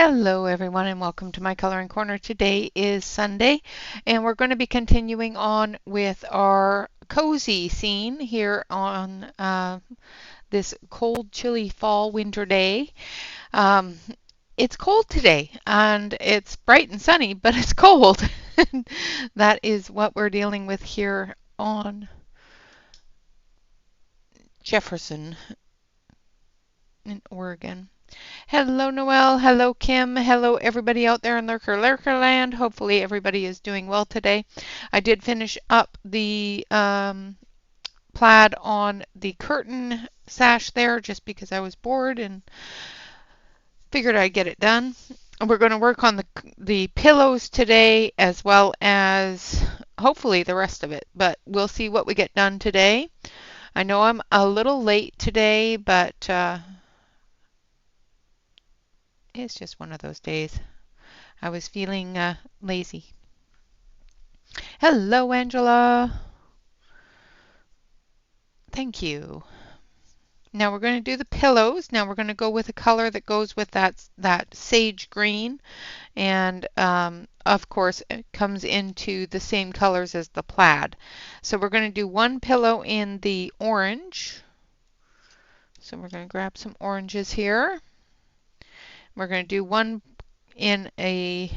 Hello everyone and welcome to my coloring corner. Today is Sunday and we're going to be continuing on with our cozy scene here on this cold, chilly fall winter day. Um, it's cold today and it's bright and sunny, but it's cold. That is what we're dealing with here on Jefferson in Oregon. Hello, Noelle. Hello, Kim. Hello, everybody out there in Lurker land. Hopefully, everybody is doing well today. I did finish up the plaid on the curtain sash there just because I was bored and figured I'd get it done. We're going to work on the pillows today as well as hopefully the rest of it, but we'll see what we get done today. I know I'm a little late today, but it's just one of those days. I was feeling lazy. Hello, Angela. Thank you. Now we're going to do the pillows. Now we're going to go with a color that goes with that sage green, and of course it comes into the same colors as the plaid. So we're going to do one pillow in the orange. So we're going to grab some oranges here. We're going to do one in I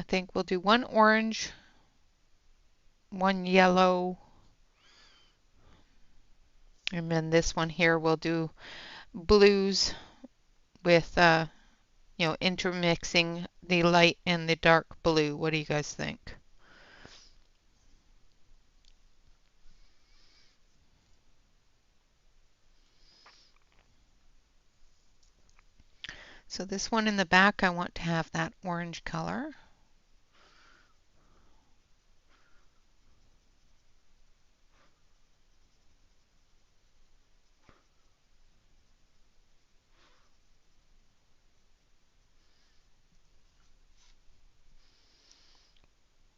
think we'll do one orange, one yellow, and then this one here we'll do blues with intermixing the light and the dark blue. What do you guys think? So this one in the back, I want to have that orange color.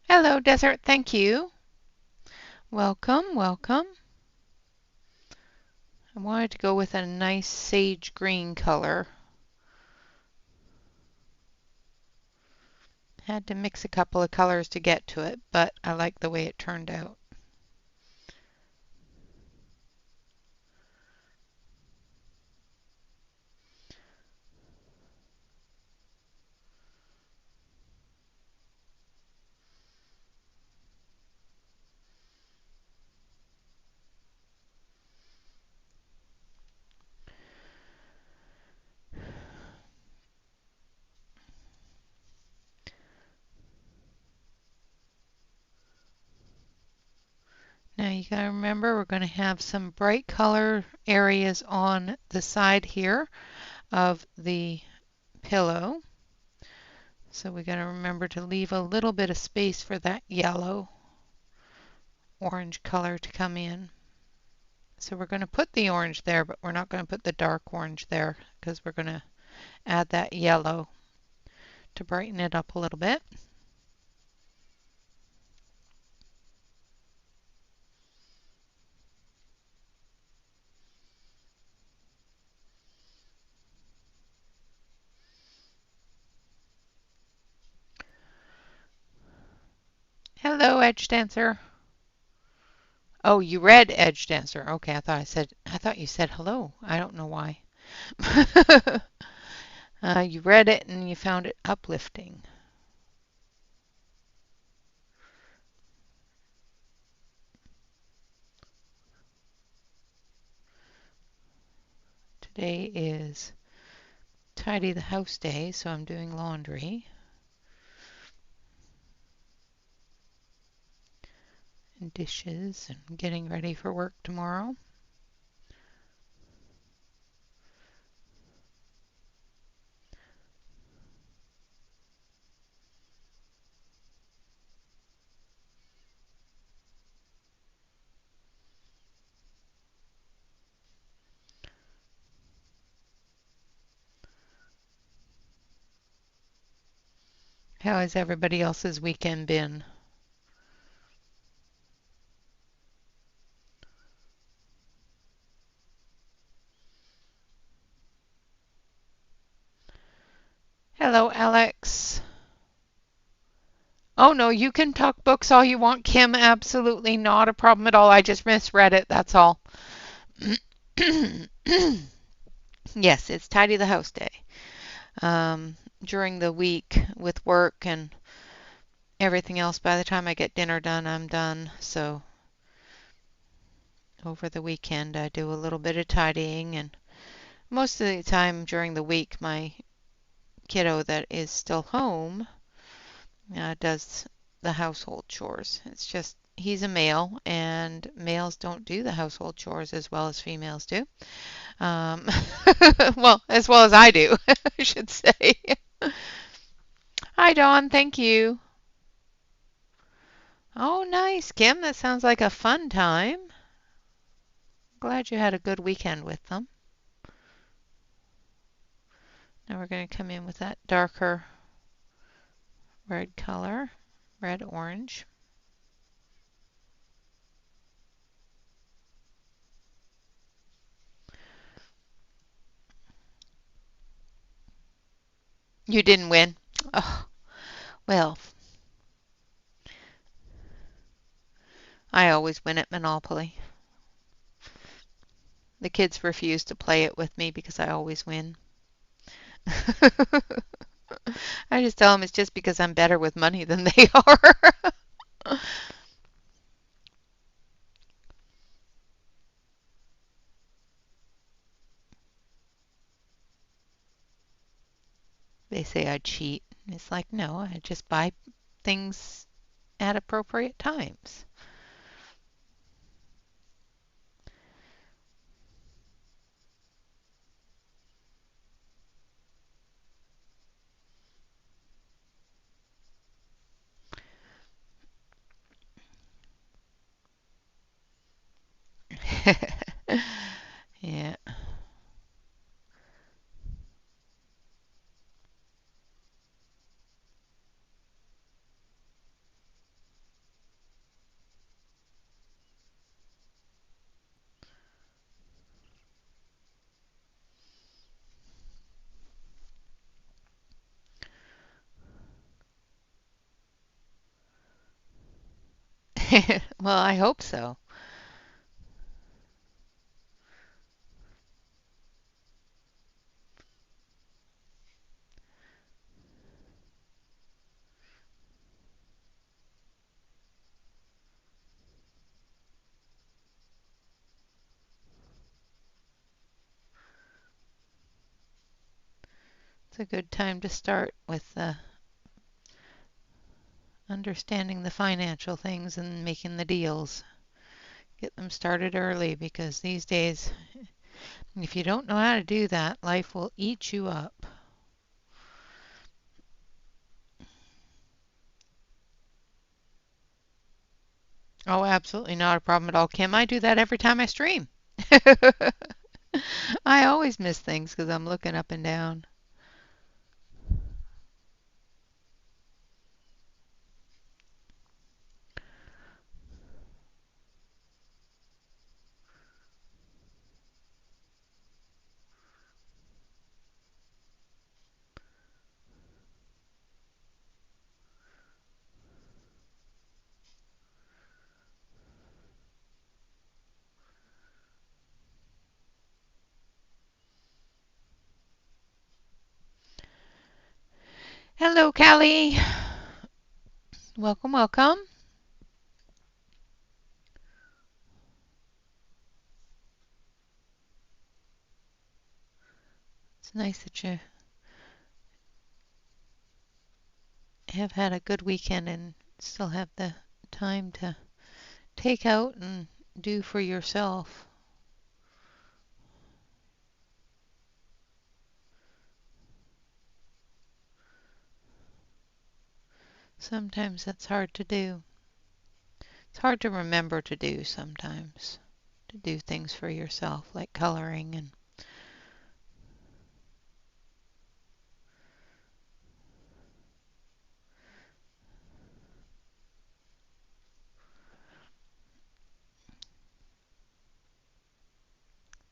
Hello, Desert. Thank you. Welcome, welcome. I wanted to go with a nice sage green color. Had to mix a couple of colors to get to it, but I like the way it turned out. Now you gotta remember we're going to have some bright color areas on the side here of the pillow. So we got to remember to leave a little bit of space for that yellow orange color to come in. So we're going to put the orange there, but we're not going to put the dark orange there because we're going to add that yellow to brighten it up a little bit. Hello, Edge Dancer. Oh, you read Edge Dancer. Okay, I thought you said hello. I don't know why. You read it and you found it uplifting. Today is tidy the house day, so I'm doing laundry and dishes and getting ready for work tomorrow. How has everybody else's weekend been? Hello, Alex. Oh no, you can talk books all you want, Kim. Absolutely not a problem at all. I just misread it, that's all. Yes, it's tidy the house day. During the week with work and everything else, by the time I get dinner done, I'm done. So over the weekend, I do a little bit of tidying, and most of the time during the week, my kiddo that is still home does the household chores. It's just he's a male, and males don't do the household chores as well as females do. Um, well, as well as I do, I should say. Hi, Dawn. Thank you. Oh, nice, Kim. That sounds like a fun time. Glad you had a good weekend with them. Now we're going to come in with that darker red color, red orange. You didn't win. Oh, well, I always win at Monopoly. The kids refuse to play it with me because I always win. I just tell them it's just because I'm better with money than they are. They say I cheat. It's like, no, I just buy things at appropriate times. Yeah. Well, I hope so. It's a good time to start with understanding the financial things and making the deals. Get them started early because these days, if you don't know how to do that, life will eat you up. Oh, absolutely not a problem at all, Kim. I do that every time I stream. I always miss things because I'm looking up and down. Hello, Callie. Welcome, welcome. It's nice that you have had a good weekend and still have the time to take out and do for yourself. Sometimes that's hard to do. It's hard to remember to do sometimes, to do things for yourself like coloring and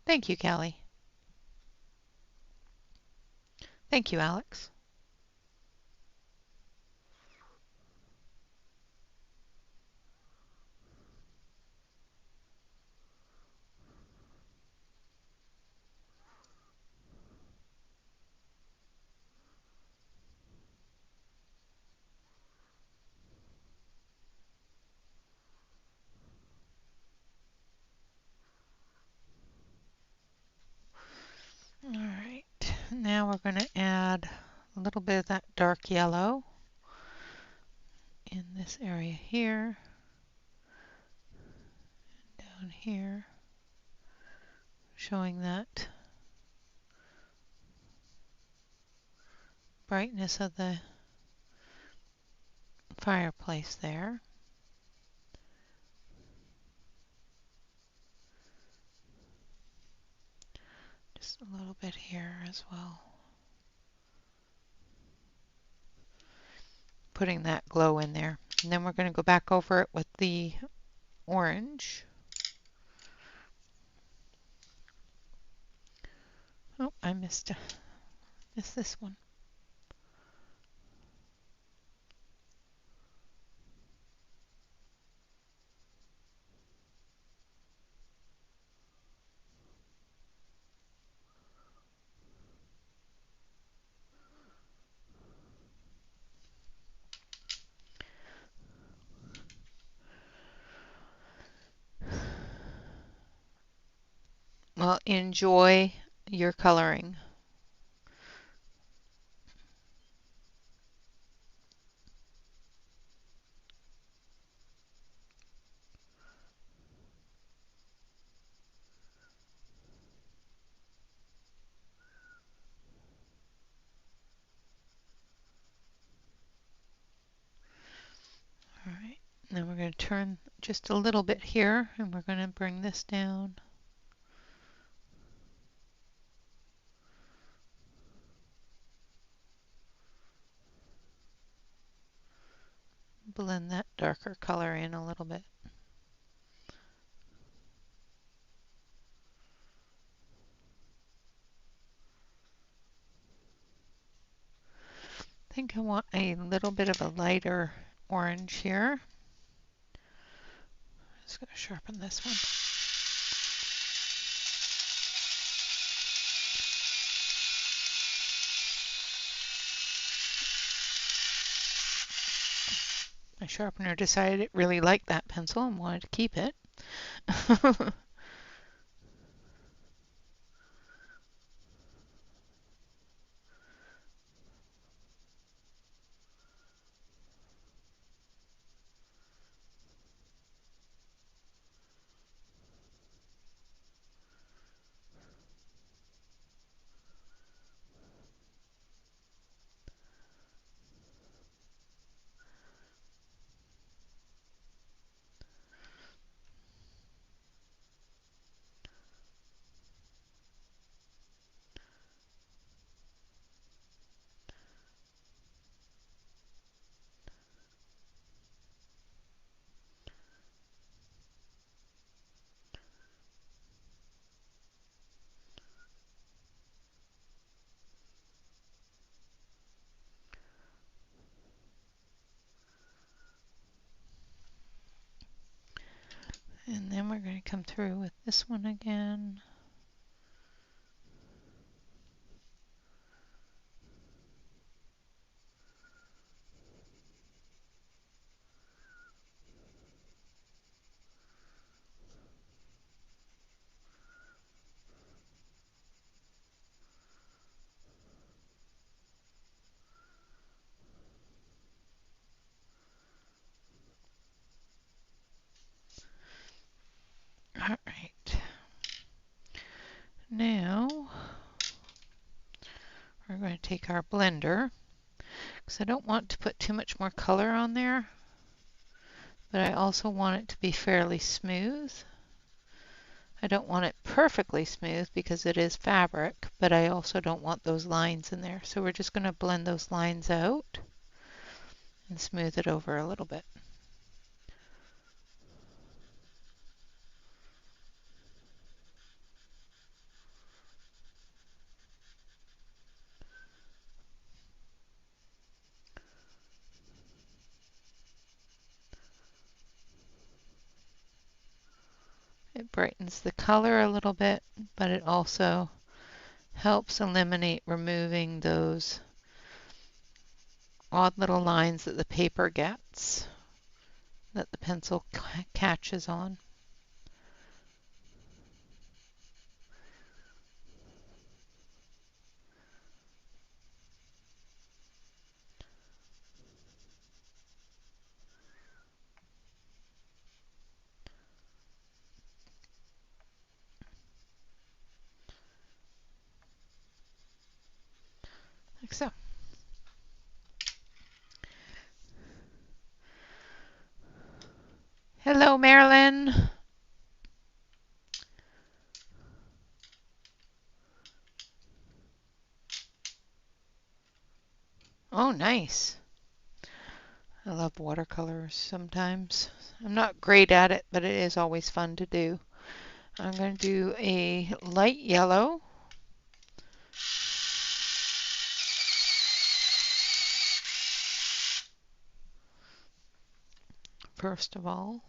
thank you, Callie. Thank you, Alex. Now we're going to add a little bit of that dark yellow in this area here, down here, showing that brightness of the fireplace there. Just a little bit here as well. Putting that glow in there. And then we're going to go back over it with the orange. Oh, I missed this one. Well, enjoy your coloring. All right, now we're going to turn just a little bit here, and we're going to bring this down. Blend that darker color in a little bit. I think I want a little bit of a lighter orange here. Just going to sharpen this one. My sharpener decided it really liked that pencil and wanted to keep it. And then we're going to come through with this one again. All right. Now we're going to take our blender, because I don't want to put too much more color on there, but I also want it to be fairly smooth. I don't want it perfectly smooth because it is fabric, but I also don't want those lines in there. So we're just going to blend those lines out and smooth it over a little bit. It brightens the color a little bit, but it also helps eliminate removing those odd little lines that the paper gets, that the pencil catches on. like so. Hello, Marilyn. Oh, nice. I love watercolors sometimes. I'm not great at it, but it is always fun to do. I'm going to do a light yellow. First of all.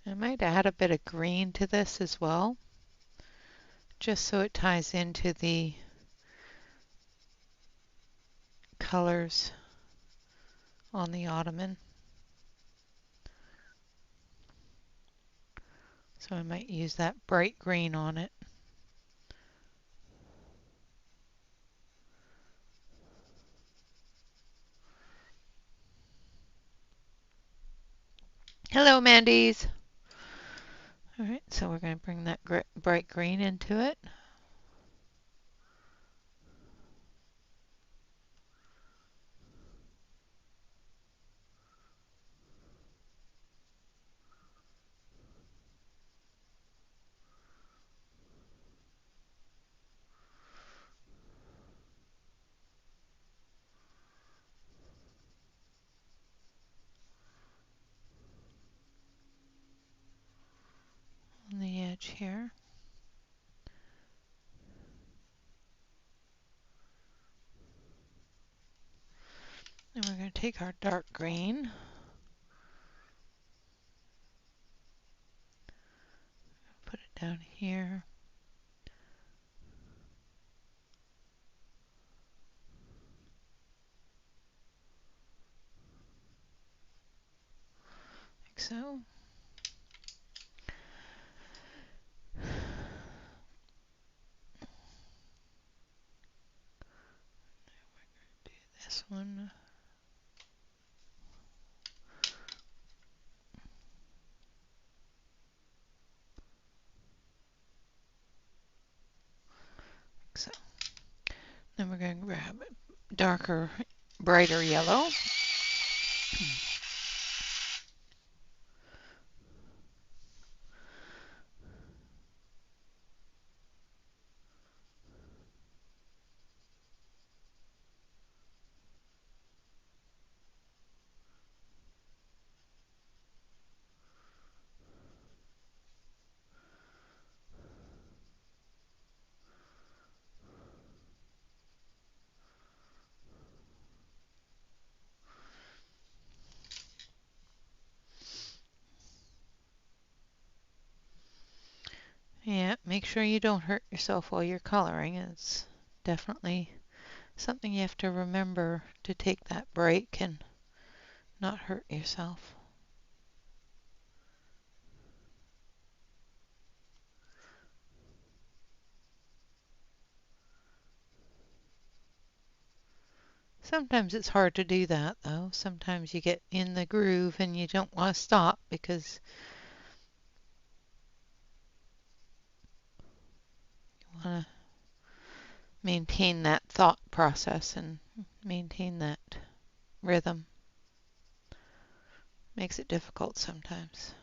I might add a bit of green to this as well, just so it ties into the colors on the ottoman. So I might use that bright green on it. Hello, Mandy's. All right, so we're going to bring that bright green into it. On the edge here. And we're going to take our dark green, put it down here. Like so. Do this one. Like so. Then we're going to grab a darker, brighter yellow. Yeah, make sure you don't hurt yourself while you're coloring. It's definitely something you have to remember, to take that break and not hurt yourself. Sometimes it's hard to do that though. Sometimes you get in the groove and you don't want to stop because you want to maintain that thought process and maintain that rhythm. Makes it difficult sometimes.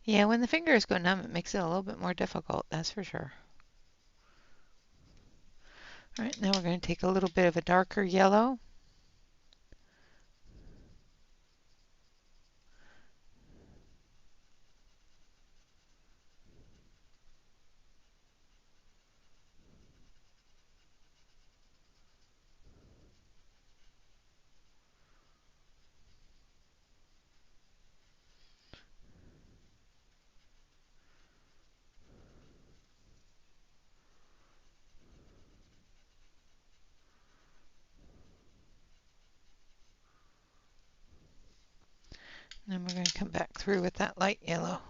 Yeah, when the fingers go numb, it makes it a little bit more difficult, that's for sure. All right, now we're going to take a little bit of a darker yellow. Then we're going to come back through with that light yellow.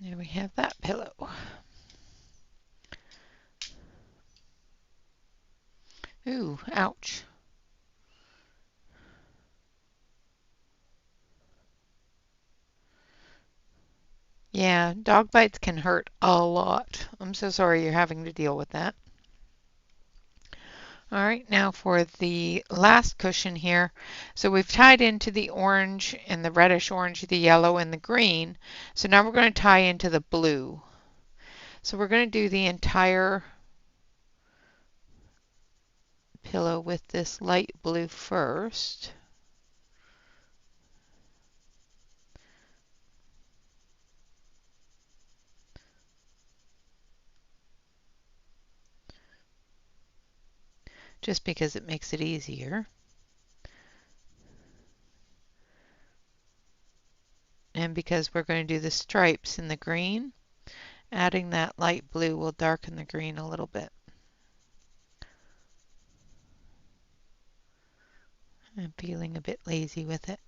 There we have that pillow. Ooh, ouch. Yeah, dog bites can hurt a lot. I'm so sorry you're having to deal with that. All right, now for the last cushion here. So we've tied into the orange and the reddish orange, the yellow and the green. So now we're going to tie into the blue. So we're going to do the entire pillow with this light blue first. Just because it makes it easier. And because we're going to do the stripes in the green, adding that light blue will darken the green a little bit. I'm feeling a bit lazy with it.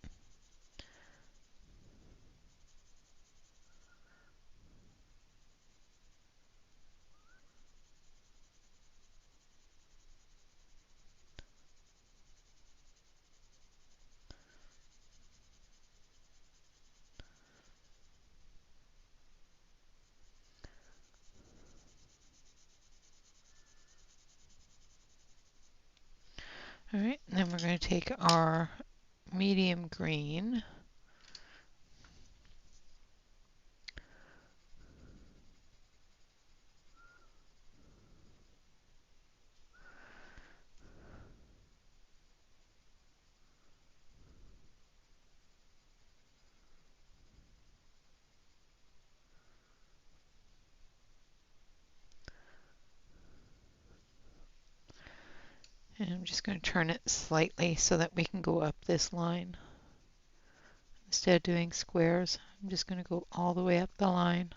All right, and then we're going to take our medium green. And I'm just going to turn it slightly so that we can go up this line. Instead of doing squares, I'm just going to go all the way up the line.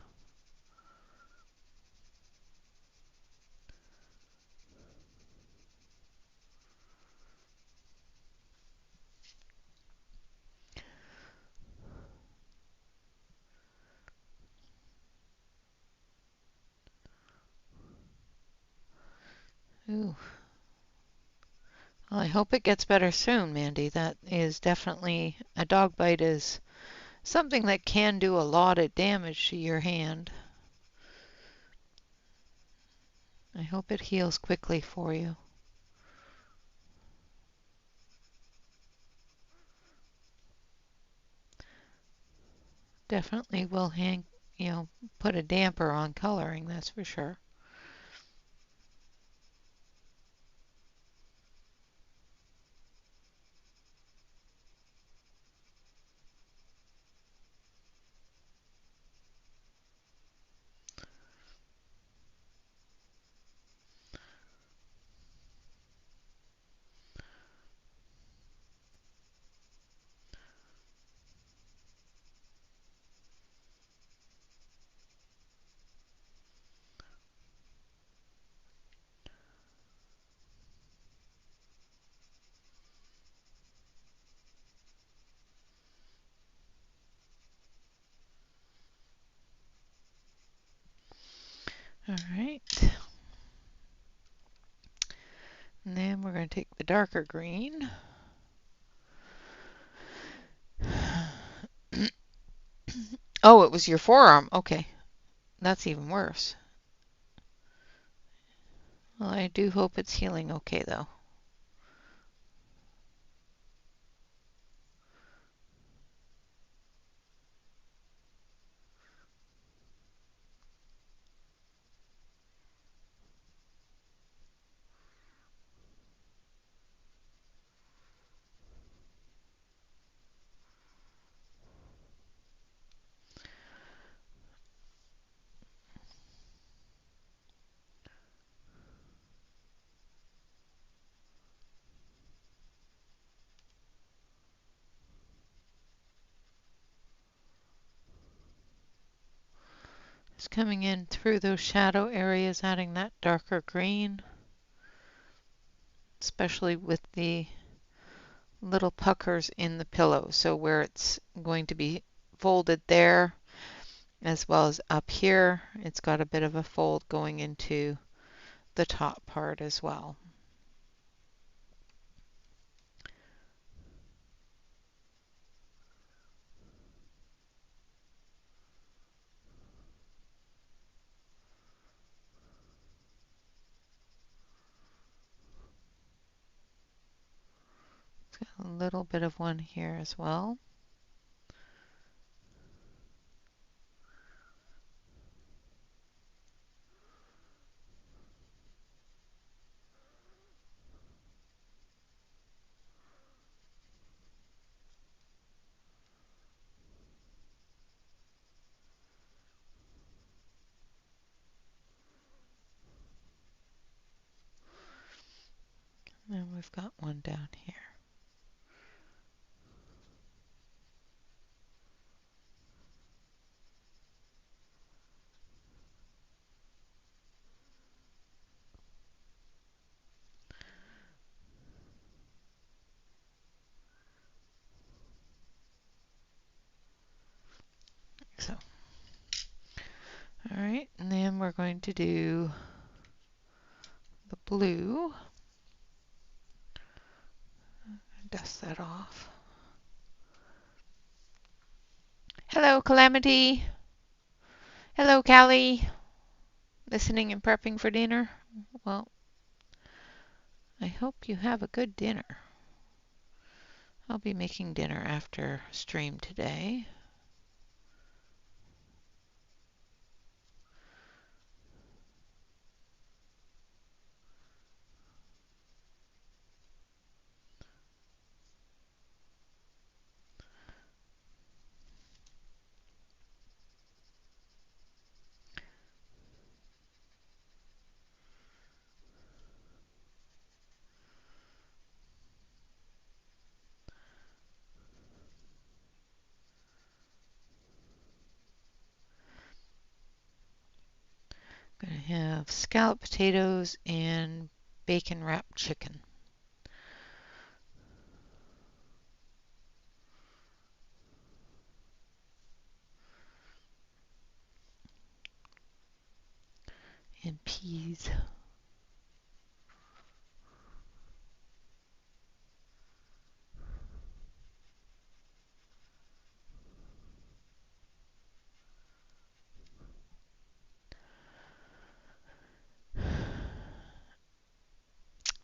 Ooh. Well, I hope it gets better soon, Mandy. That is definitely, a dog bite is something that can do a lot of damage to your hand. I hope it heals quickly for you. Definitely will put a damper on coloring, that's for sure. All right. And then we're going to take the darker green. Oh, it was your forearm. Okay. That's even worse. Well, I do hope it's healing okay, though. Just coming in through those shadow areas, adding that darker green, especially with the little puckers in the pillow. So where it's going to be folded there, as well as up here, it's got a bit of a fold going into the top part as well. A little bit of one here as well. And we've got one down here. So, all right, and then we're going to do the blue. Dust that off. Hello, Calamity. Hello, Callie. Listening and prepping for dinner? Well, I hope you have a good dinner. I'll be making dinner after stream today. I'm going to have scalloped potatoes and bacon wrapped chicken. And peas.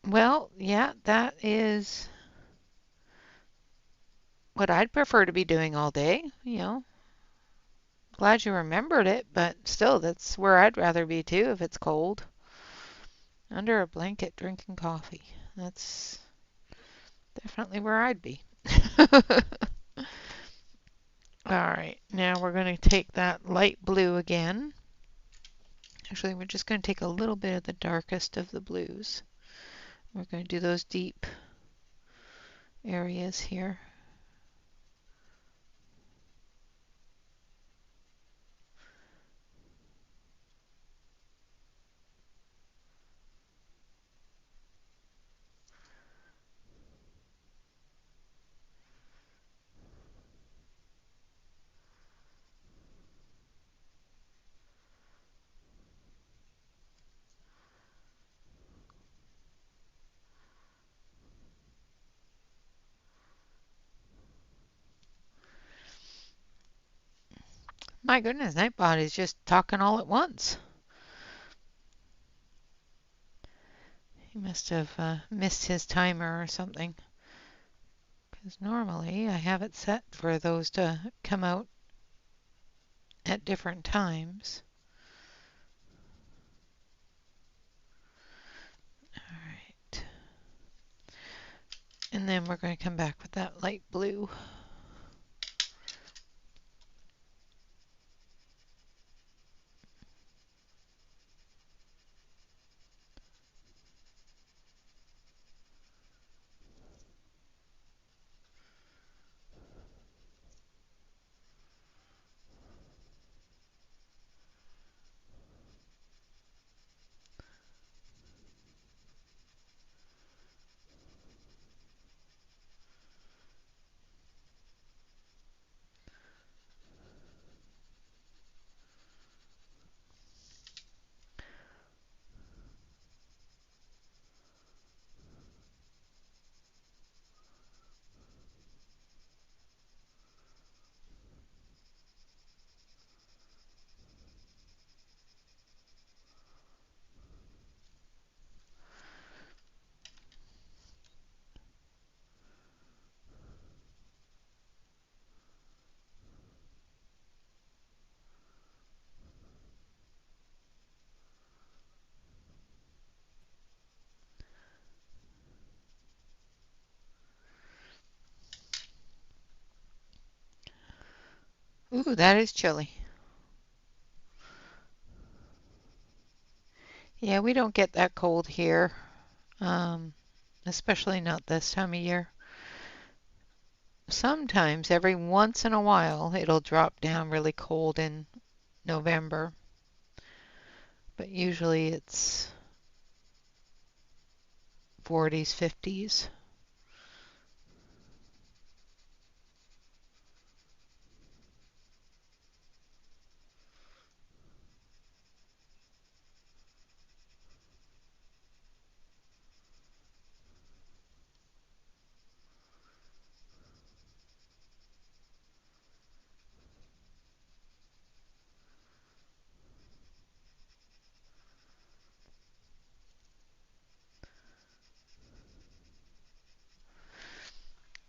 Well, yeah, that is what I'd prefer to be doing all day. You know, glad you remembered it, but still, that's where I'd rather be too if it's cold. Under a blanket drinking coffee. That's definitely where I'd be. Alright, now we're going to take that light blue again. Actually, we're just going to take a little bit of the darkest of the blues. We're going to do those deep areas here. My goodness, Nightbot is just talking all at once. He must have missed his timer or something. Because normally I have it set for those to come out at different times. Alright. And then we're going to come back with that light blue. Ooh, that is chilly. Yeah, we don't get that cold here, um, especially not this time of year. Sometimes, every once in a while, it'll drop down really cold in November, but usually it's 40s, 50s.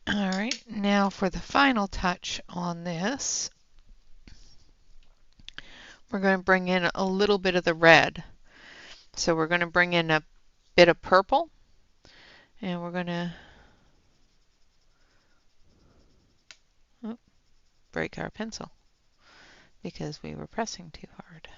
All right, now for the final touch on this, we're going to bring in a little bit of the red. So we're going to bring in a bit of purple, and we're going to break our pencil because we were pressing too hard.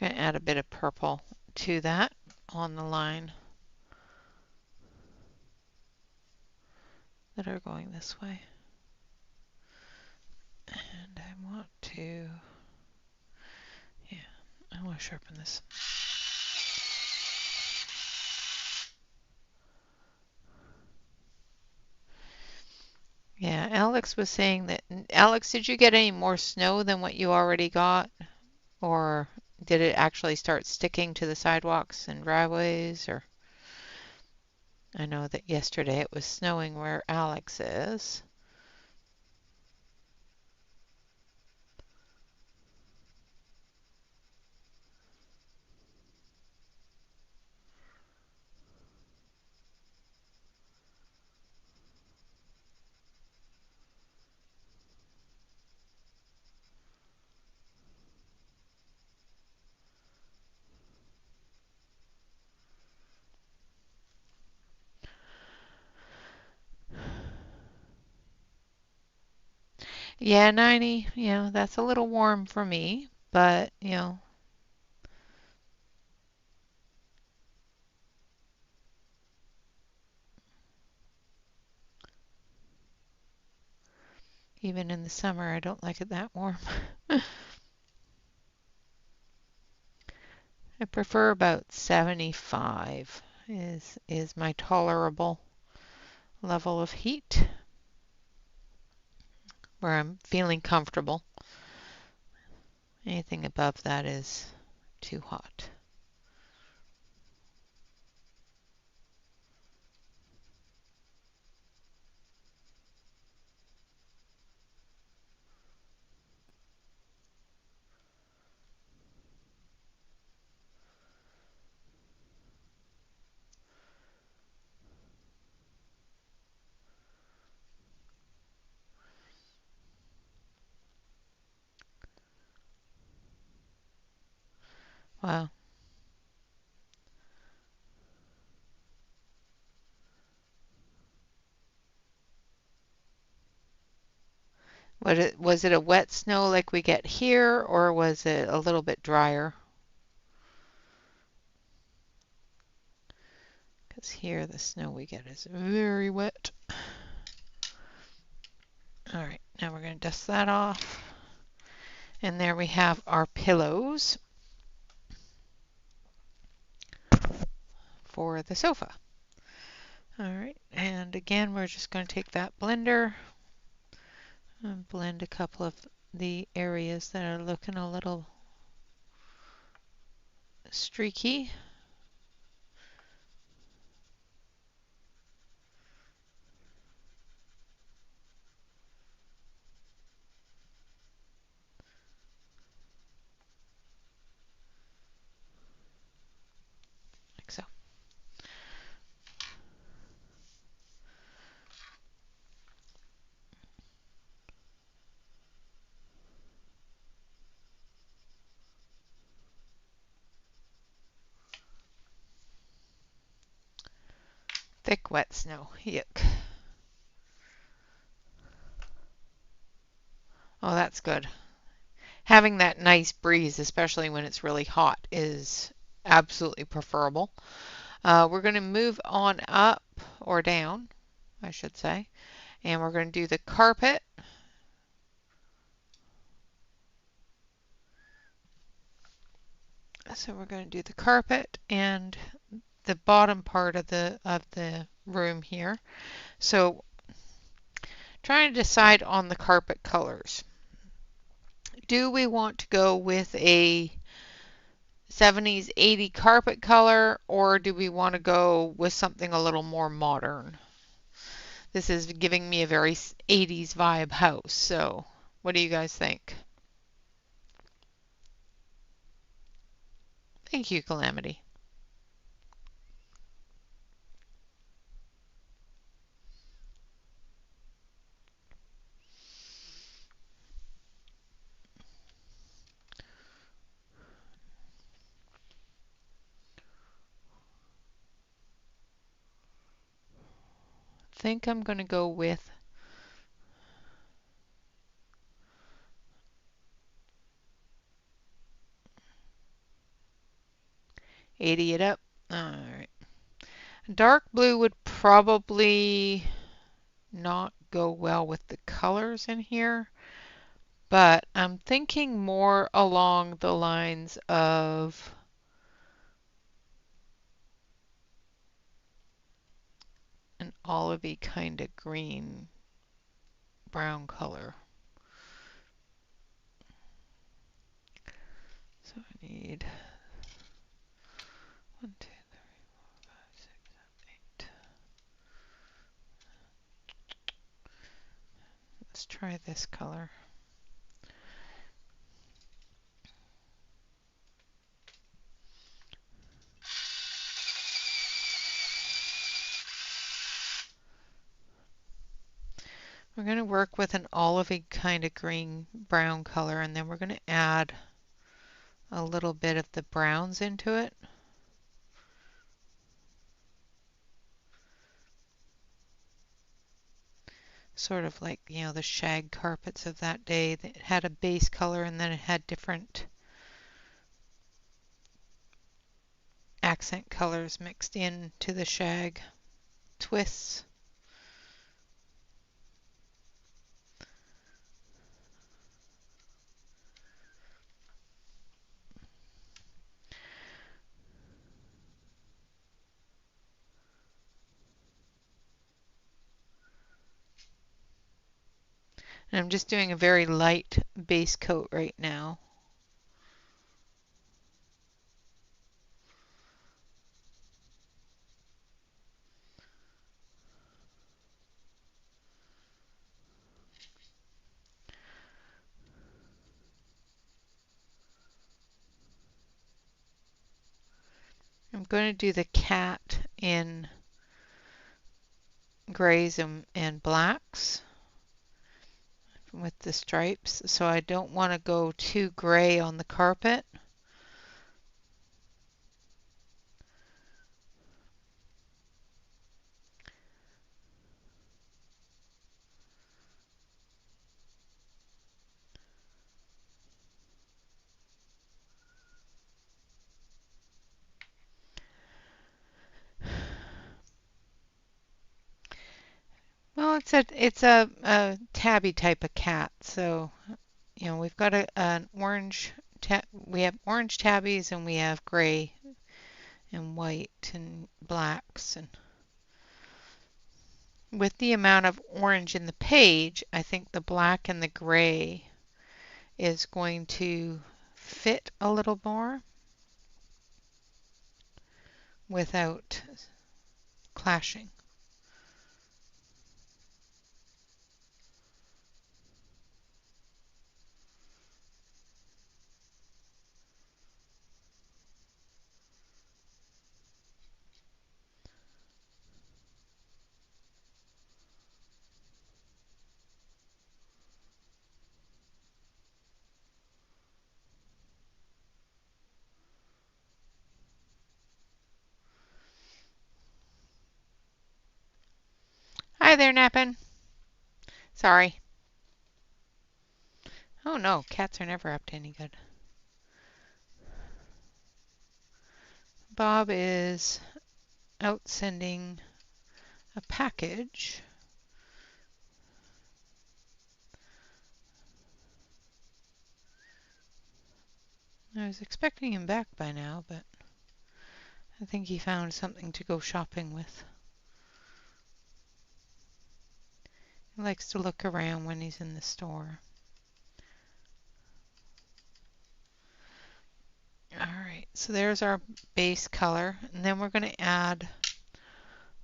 I'm going to add a bit of purple to that on the line that are going this way. And I want to, yeah, I want to sharpen this. Yeah, Alex was saying that. Alex, did you get any more snow than what you already got? Or did it actually start sticking to the sidewalks and driveways? Or I know that yesterday it was snowing where Alex is. Yeah, 90, that's a little warm for me, but, even in the summer, I don't like it that warm. I prefer about 75 is my tolerable level of heat where I'm feeling comfortable. Anything above that is too hot. Wow. Was it a wet snow like we get here, or was it a little bit drier? Because here the snow we get is very wet. All right, now we're going to dust that off. And there we have our pillows for the sofa. All right, and again, we're just going to take that blender and blend a couple of the areas that are looking a little streaky. Like so. Thick, wet snow. Yuck. Oh, that's good. Having that nice breeze, especially when it's really hot, is absolutely preferable. We're going to move on up or down, I should say, and we're going to do the carpet. So we're going to do the carpet and the bottom part of the room here. So trying to decide on the carpet colors. Do we want to go with a 70s, 80 carpet color, or do we want to go with something a little more modern? This is giving me a very 80s vibe house. So what do you guys think? Thank you, Calamity. I think I'm going to go with 80 it up. All right. Dark blue would probably not go well with the colors in here, but I'm thinking more along the lines of an olivey kind of green brown color. So I need 1, 2, 3, 4, 5, 6, 7, 8. Let's try this color. We're going to work with an olivey kind of green brown color, and then we're going to add a little bit of the browns into it. Sort of like, the shag carpets of that day that had a base color and then it had different accent colors mixed into the shag twists. And I'm just doing a very light base coat right now. I'm going to do the cat in grays and blacks with the stripes, so I don't want to go too gray on the carpet. Well, it's a tabby type of cat, so we've got an orange we have orange tabbies and we have gray and white and blacks, and with the amount of orange in the page, I think the black and the gray is going to fit a little more without clashing. Hi there, napping. Sorry. Oh no, cats are never up to any good. Bob is out sending a package. I was expecting him back by now, but I think he found something to go shopping with. He likes to look around when he's in the store. Alright, so there's our base color, and then we're going to add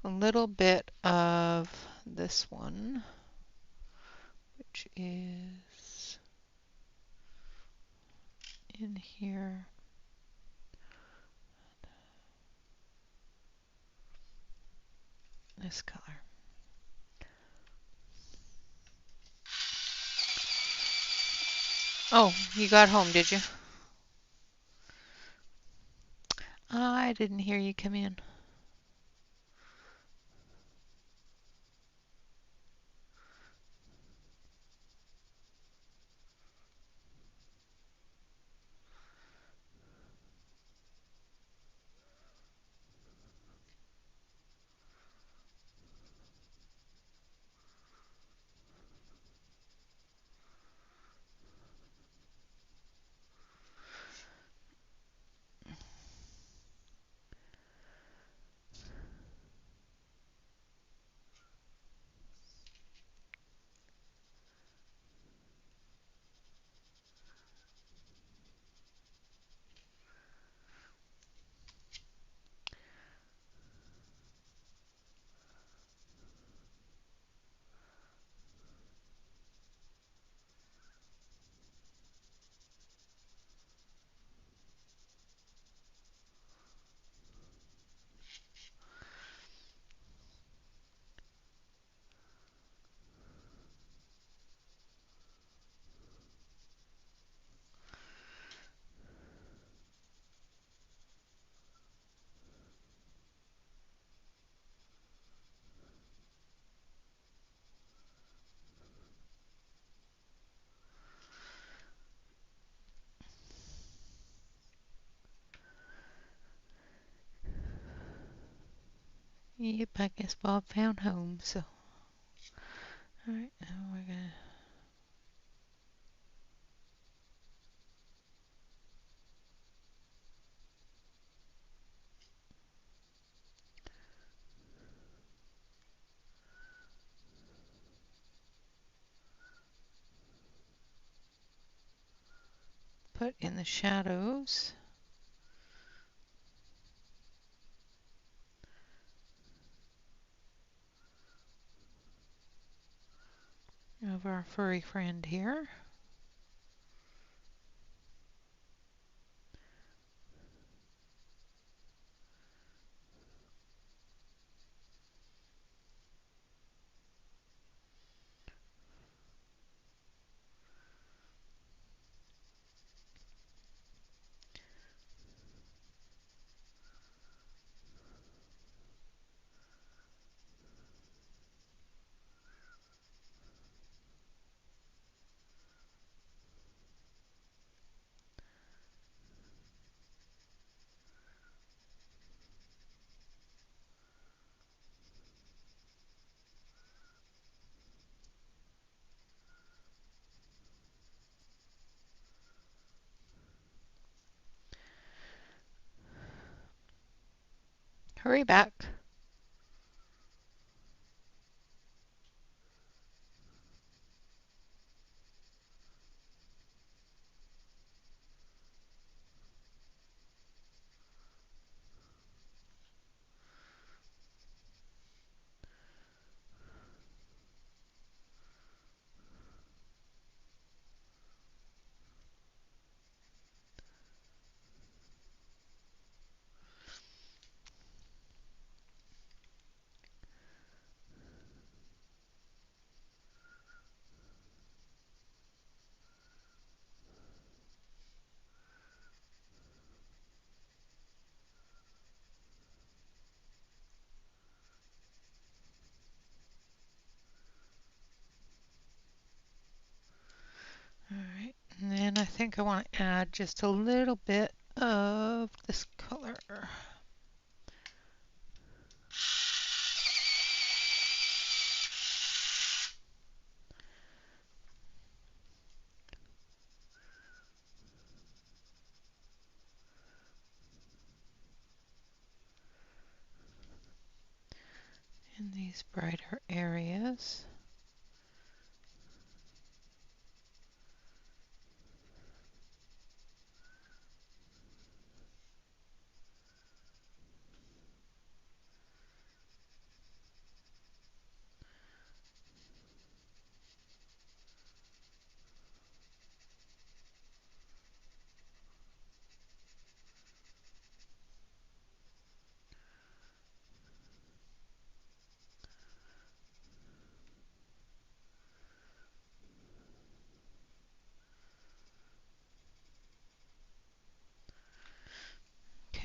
a little bit of this one, which is in here. This color. Oh, you got home, did you? I didn't hear you come in. Yep, I guess Bob found home, so. Alright, now we're gonna put in the shadows of our furry friend here. Hurry back. think I want to add just a little bit of this color. In these brighter areas.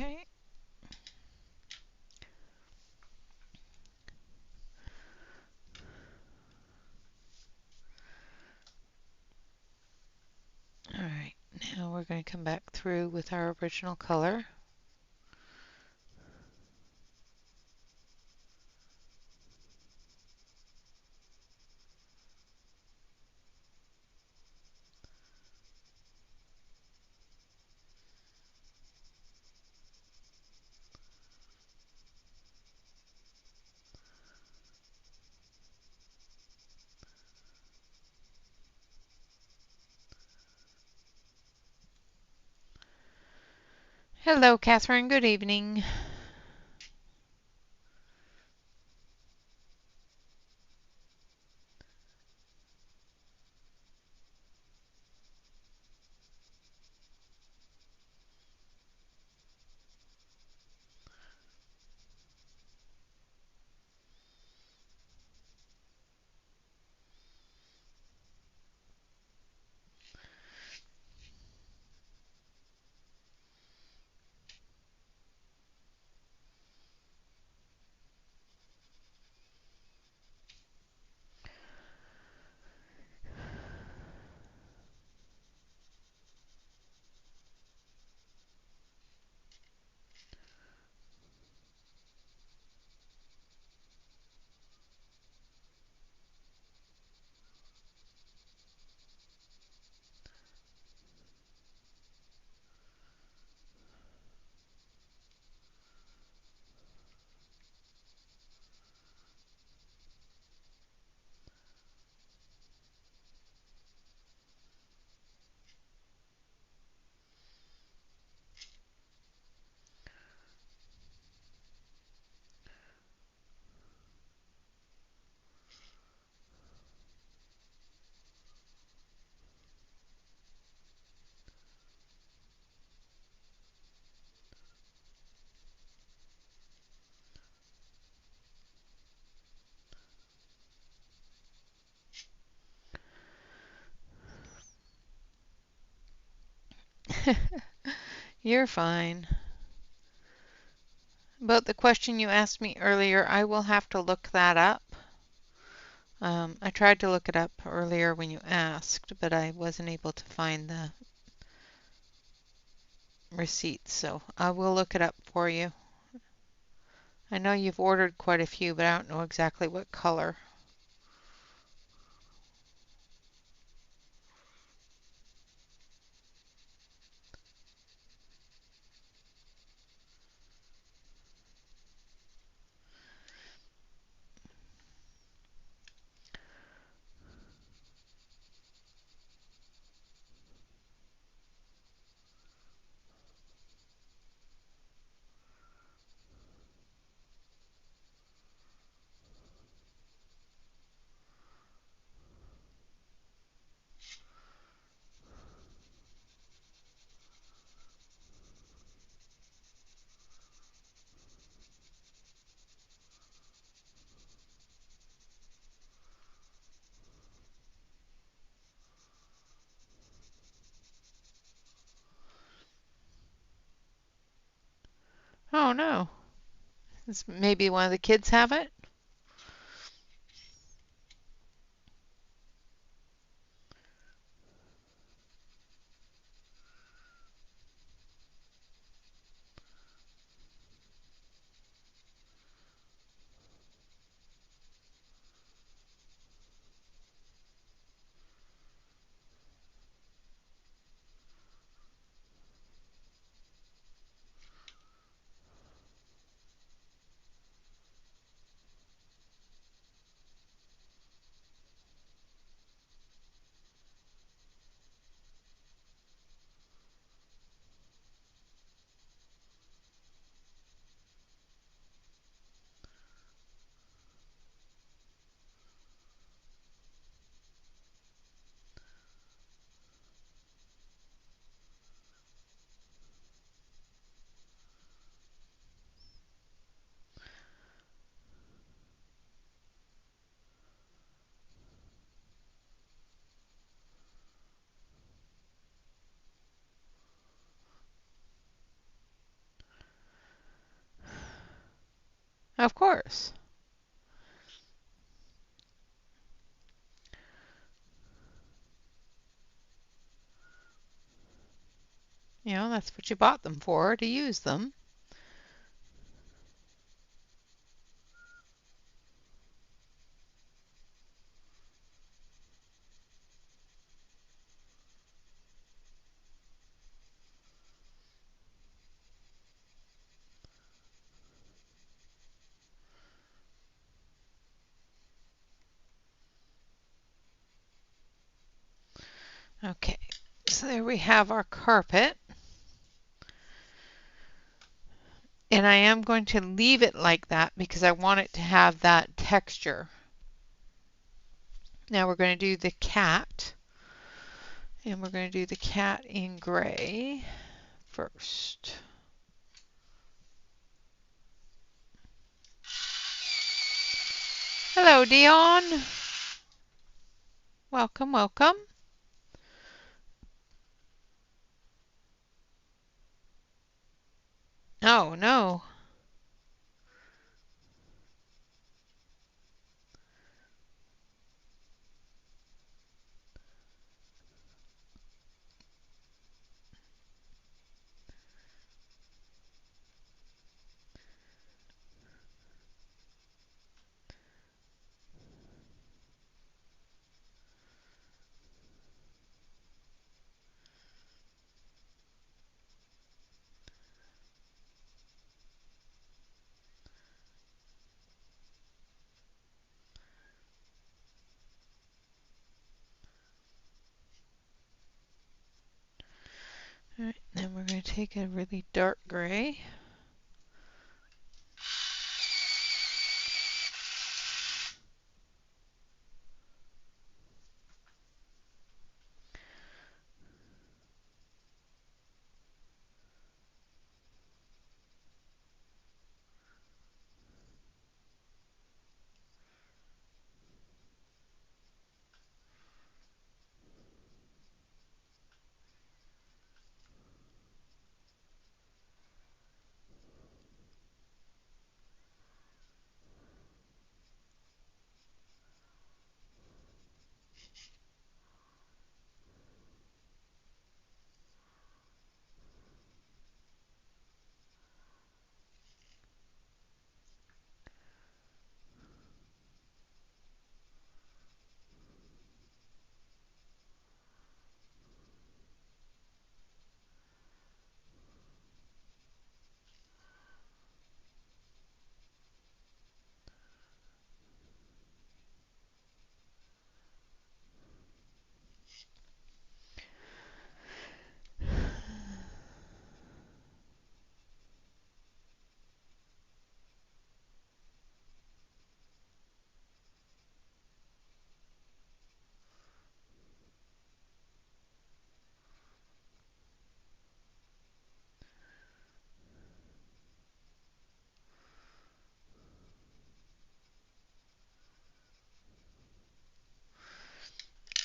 Okay. All right, now we're going to come back through with our original color. Hello, Catherine. Good evening. You're fine. About the question you asked me earlier, I will have to look that up. I tried to look it up earlier when you asked, but I wasn't able to find the receipts, so I will look it up for you. I know you've ordered quite a few, but I don't know exactly what color. Oh no. Maybe one of the kids have it? Of course. You know, that's what you bought them for, to use them. Okay, so there we have our carpet. And I am going to leave it like that because I want it to have that texture. Now we're going to do the cat. And we're going to do the cat in gray first. Hello, Dion. Welcome, welcome. Oh, no. All right, then we're going to take a really dark gray.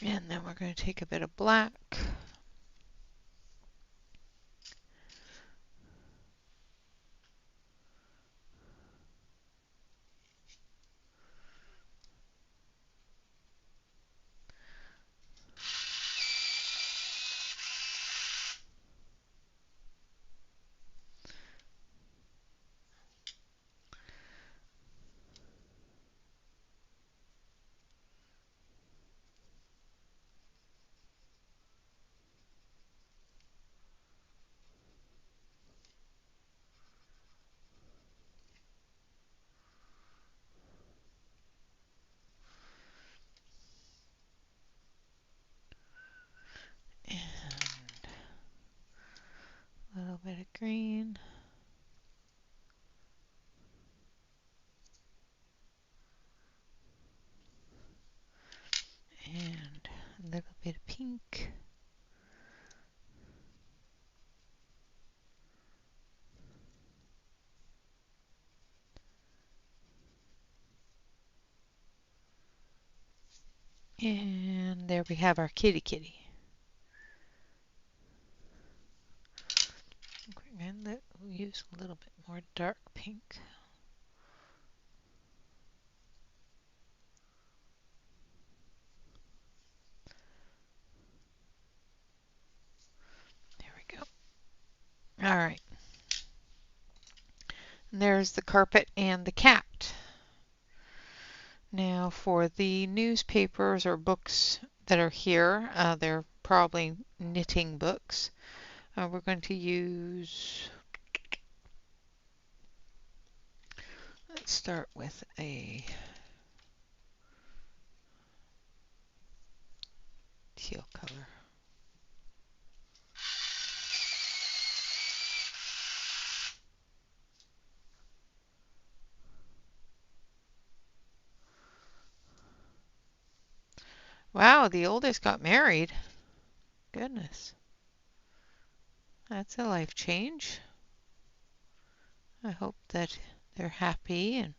And then we're going to take a bit of black. And a little bit of green. And a little bit of pink. And there we have our kitty kitty. We'll use a little bit more dark pink. There's the carpet and the cat. Now for the newspapers or books that are here, they're probably knitting books. We're going to use, let's start with a teal color. Wow, the oldest got married. Goodness. That's a life change. I hope that they're happy and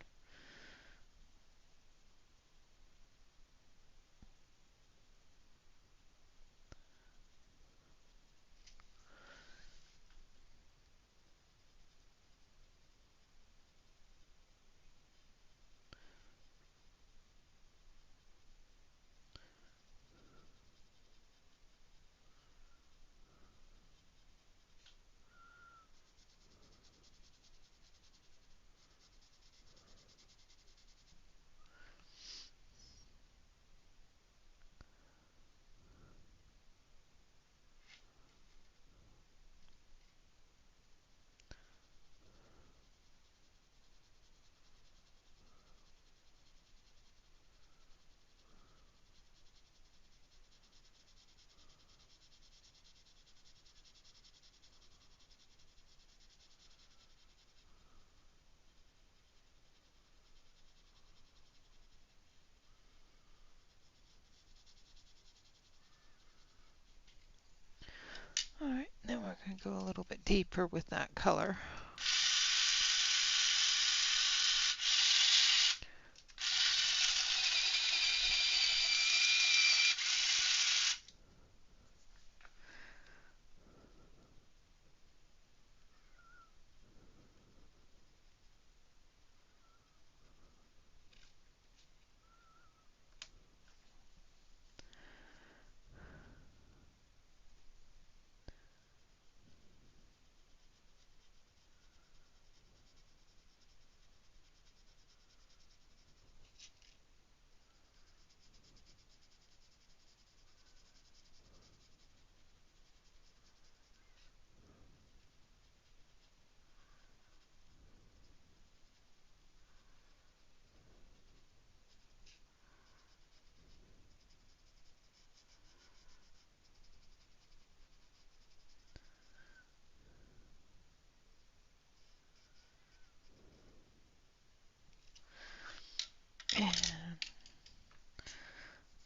all right, now we're going to go a little bit deeper with that color.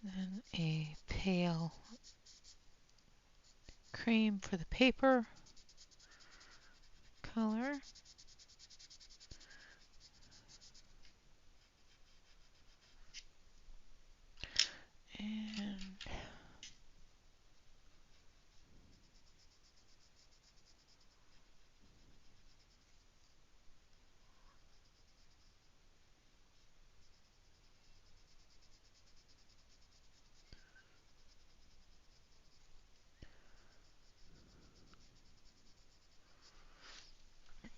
And then a pale cream for the paper color. And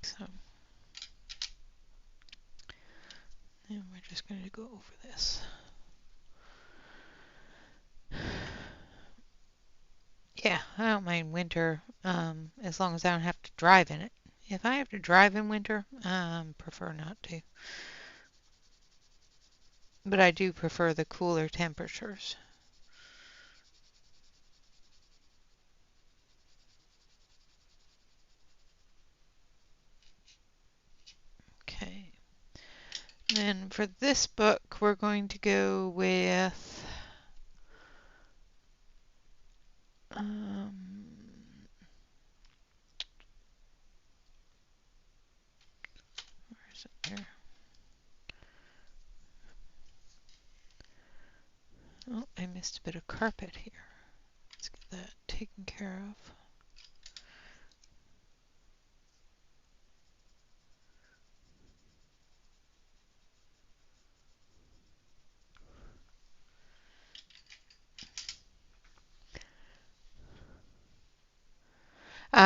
so then we're just going to go over this. Yeah, I don't mind winter as long as I don't have to drive in it. If I have to drive in winter, prefer not to. But I do prefer the cooler temperatures. Okay. Then for this book, we're going to go with where is it there? Oh, I missed a bit of carpet here. Let's get that taken care of.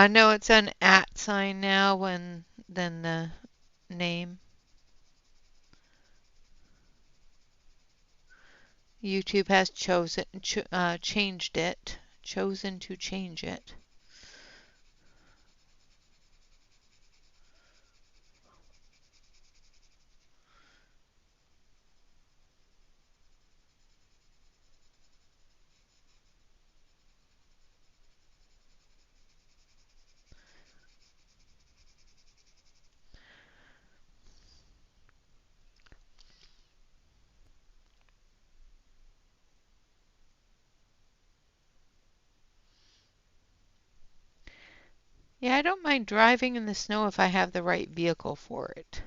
No, it's an @ sign now, and then the name. YouTube has changed it, chosen to change it. Yeah, I don't mind driving in the snow if I have the right vehicle for it.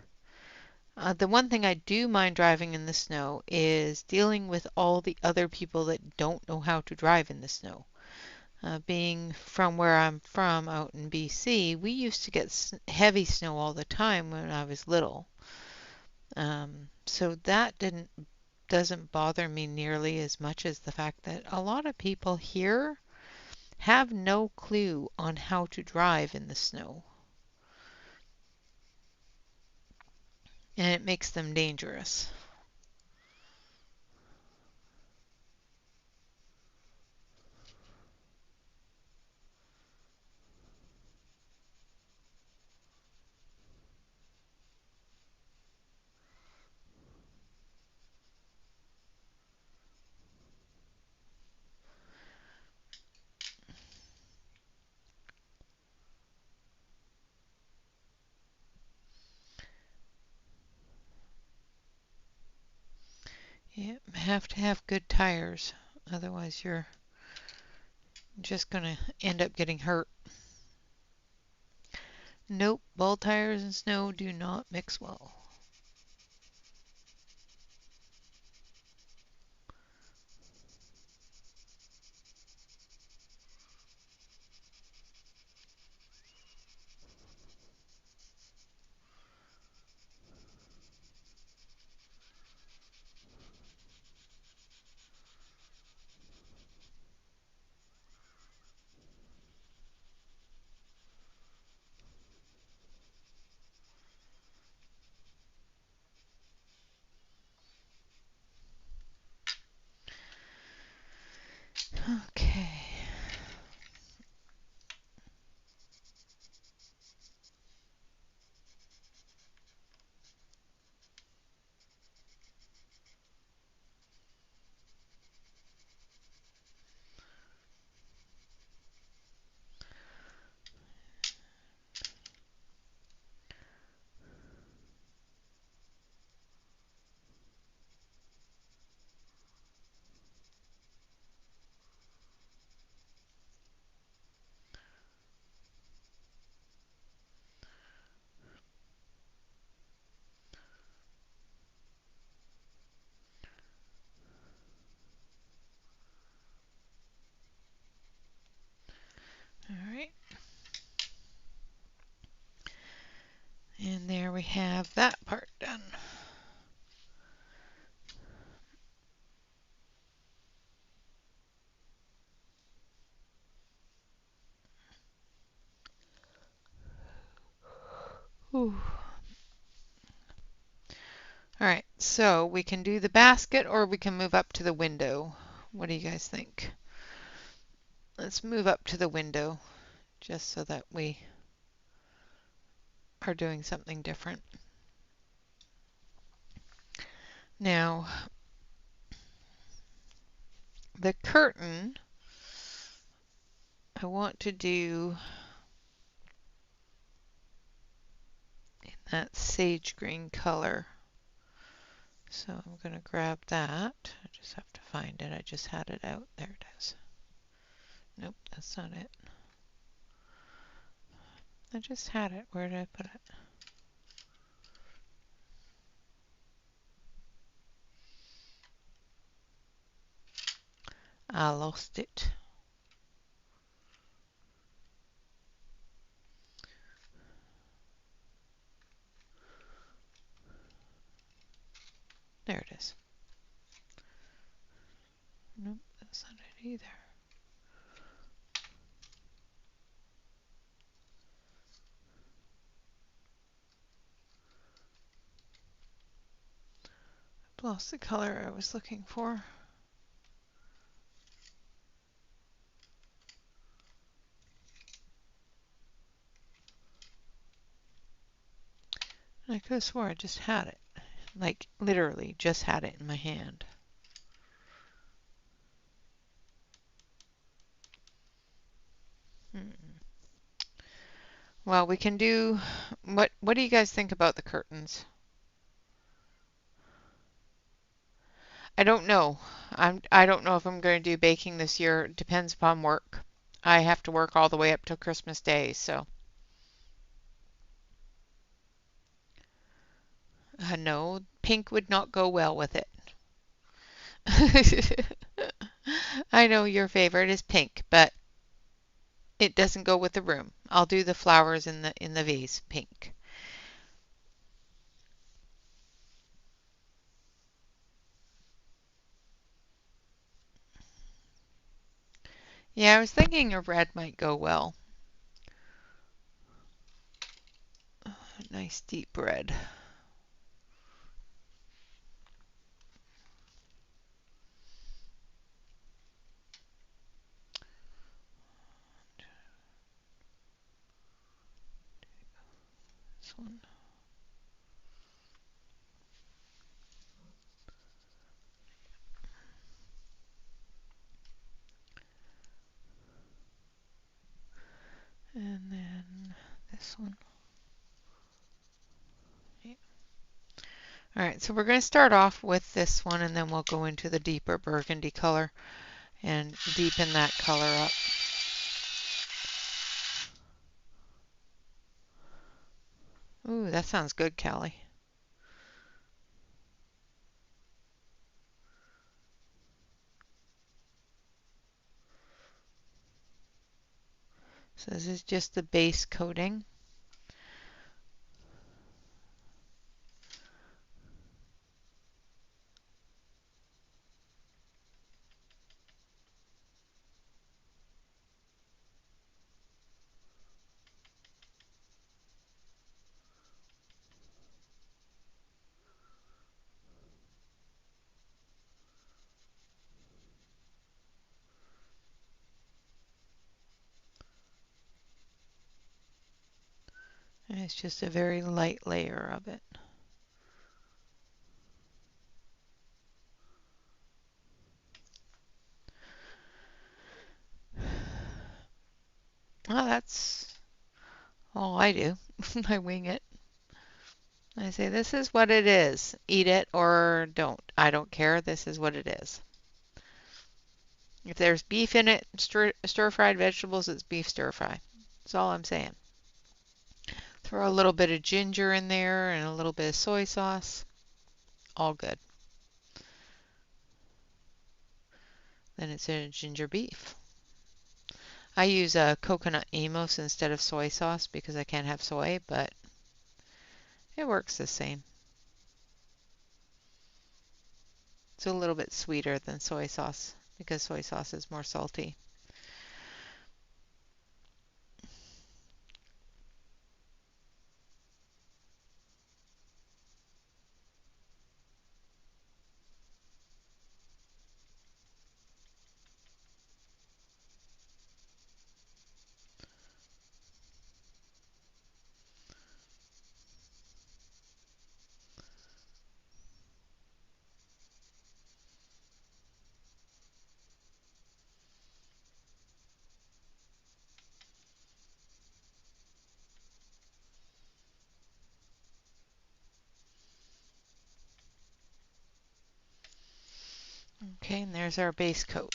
The one thing I do mind driving in the snow is dealing with all the other people that don't know how to drive in the snow. Being from where I'm from out in BC, we used to get heavy snow all the time when I was little. So that doesn't bother me nearly as much as the fact that a lot of people here have no clue on how to drive in the snow, and it makes them dangerous. You have to have good tires, otherwise you're just going to end up getting hurt. Nope, ball tires and snow do not mix well. Okay. All right. And there we have that part done. Whew. All right, so we can do the basket or we can move up to the window. What do you guys think? Let's move up to the window just so that we are doing something different. Now, the curtain, I want to do in that sage green color. So I'm going to grab that. I just have to find it. I just had it out. There it is. Nope, that's not it. I just had it. Where did I put it? I lost it. There it is. Nope, that's not it either. Lost the color I was looking for. I could have swore I just had it. Like, literally, just had it in my hand. Well, we can do... What do you guys think about the curtains? I don't know. I don't know if I'm going to do baking this year. It depends upon work. I have to work all the way up till Christmas Day, so... no, pink would not go well with it. I know your favorite is pink, but it doesn't go with the room. I'll do the flowers in the vase pink. Yeah, I was thinking a red might go well. Nice deep red. This one. And then this one. Yeah. All right, so we're going to start off with this one and then we'll go into the deeper burgundy color and deepen that color up. Ooh, that sounds good, Callie. So this is just the base coating. And it's just a very light layer of it. Well, that's all I do. I wing it. I say, this is what it is. Eat it or don't. I don't care. This is what it is. If there's beef in it, stir-fried vegetables, it's beef stir-fry. That's all I'm saying. Throw a little bit of ginger in there and a little bit of soy sauce. All good. Then it's a ginger beef. I use a coconut Amos instead of soy sauce because I can't have soy, but it works the same. It's a little bit sweeter than soy sauce because soy sauce is more salty. Okay, and there's our base coat.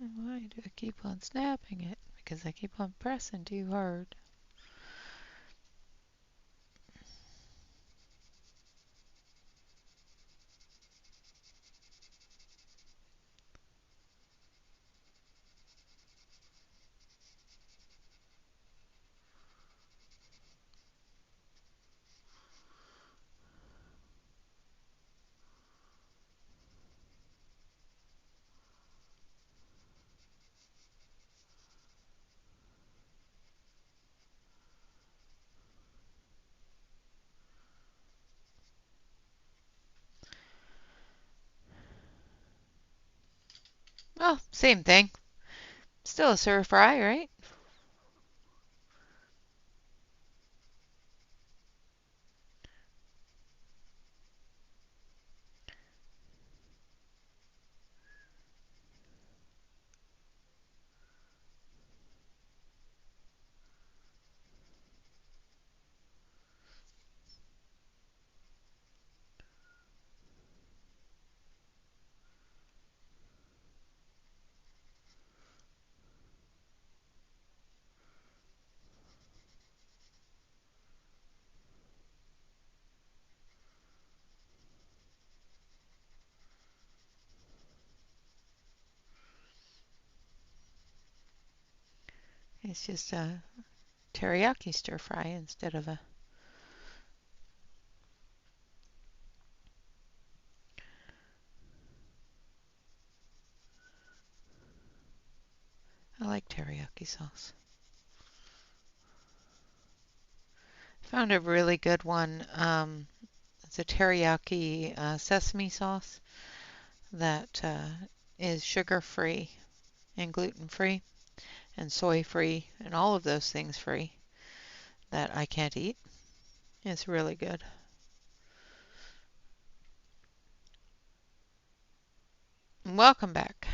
And why do I keep on snapping it? Because I keep on pressing too hard. Well, same thing. Still a stir fry, right? It's just a teriyaki stir fry instead of a. I like teriyaki sauce. Found a really good one. It's a teriyaki sesame sauce that is sugar-free and gluten-free and soy-free and all of those things free that I can't eat. It's really good. Welcome back.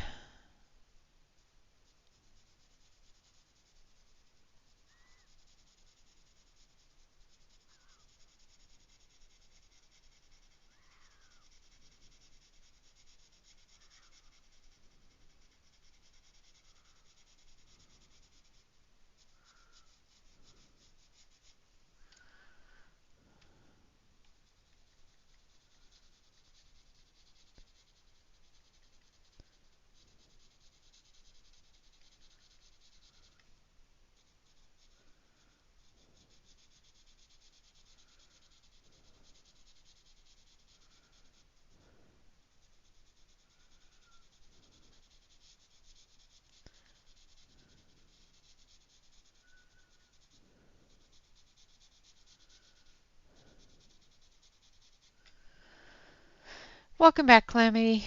Welcome back, Clammy.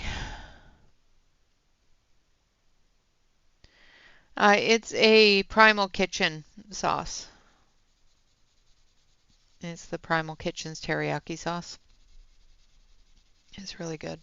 It's a Primal Kitchen sauce. It's the Primal Kitchen's teriyaki sauce. It's really good.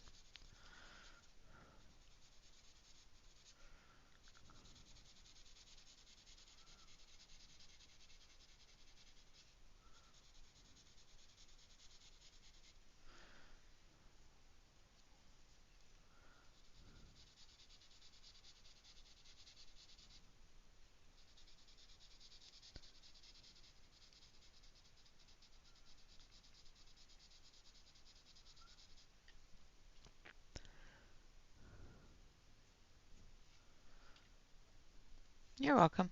You're welcome.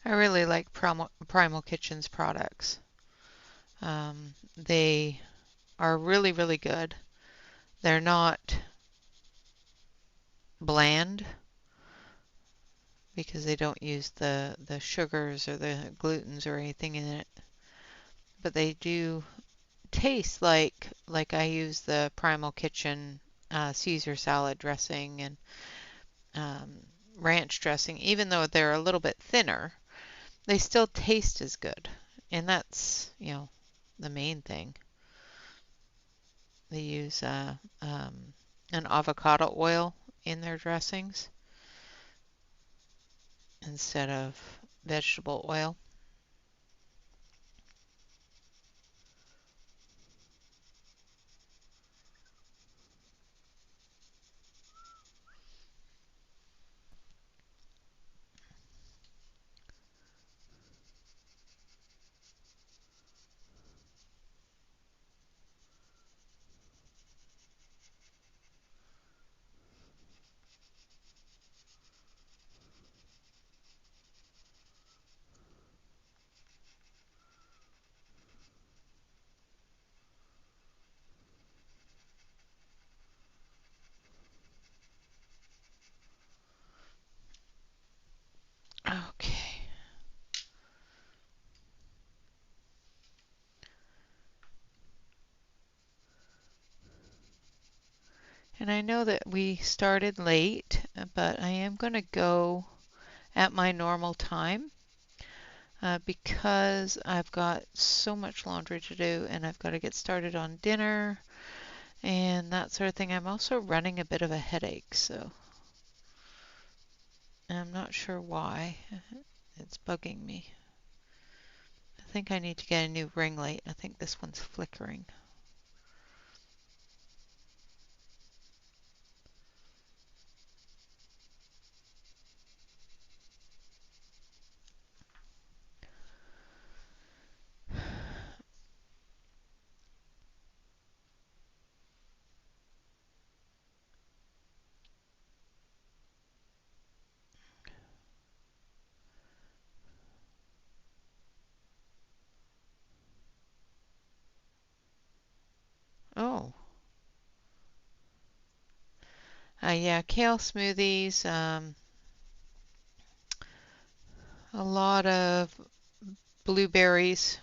I really like Primal Kitchen's products. They are really, really good. They're not bland because they don't use the sugars or the glutens or anything in it, but they do taste like I use the Primal Kitchen Caesar salad dressing and um, ranch dressing. Even though they're a little bit thinner, they still taste as good, and that's the main thing. They use an avocado oil in their dressings instead of vegetable oil. And I know that we started late, but I am going to go at my normal time because I've got so much laundry to do and I've got to get started on dinner and that sort of thing. I'm also running a bit of a headache, so I'm not sure why. It's bugging me. I think I need to get a new ring light. I think this one's flickering. Oh, yeah, kale smoothies, a lot of blueberries.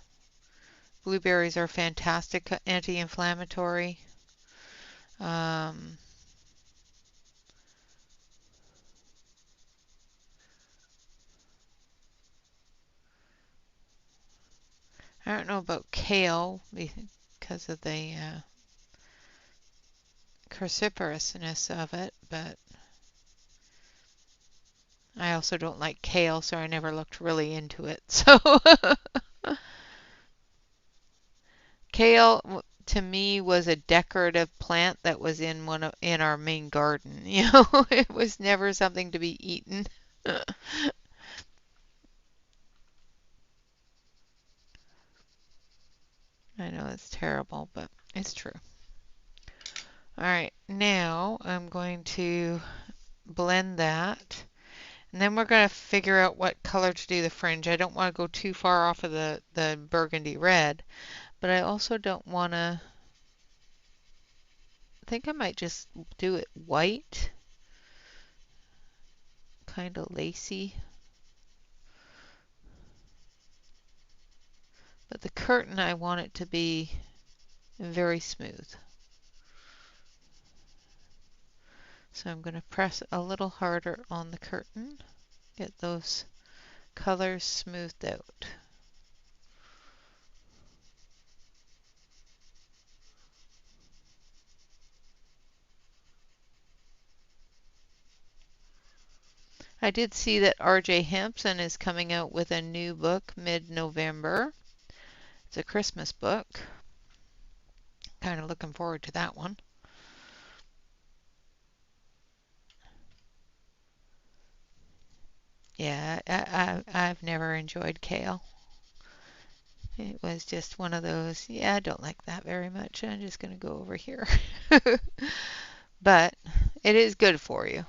Blueberries are fantastic anti-inflammatory. Um, I don't know about kale because of the cruciferousness of it, but I also don't like kale, so I never looked really into it. So kale to me was a decorative plant that was in our main garden. You know, it was never something to be eaten. I know it's terrible, but it's true. All right, now I'm going to blend that. And then we're going to figure out what color to do the fringe. I don't want to go too far off of the burgundy red, but I also don't want to, I think I might just do it white, kind of lacy. But the curtain, I want it to be very smooth. So I'm going to press a little harder on the curtain, get those colors smoothed out. I did see that R.J. Hampson is coming out with a new book mid-November. It's a Christmas book. Kind of looking forward to that one. Yeah, I've never enjoyed kale. It was just one of those, yeah, I don't like that very much. I'm just going to go over here. But it is good for you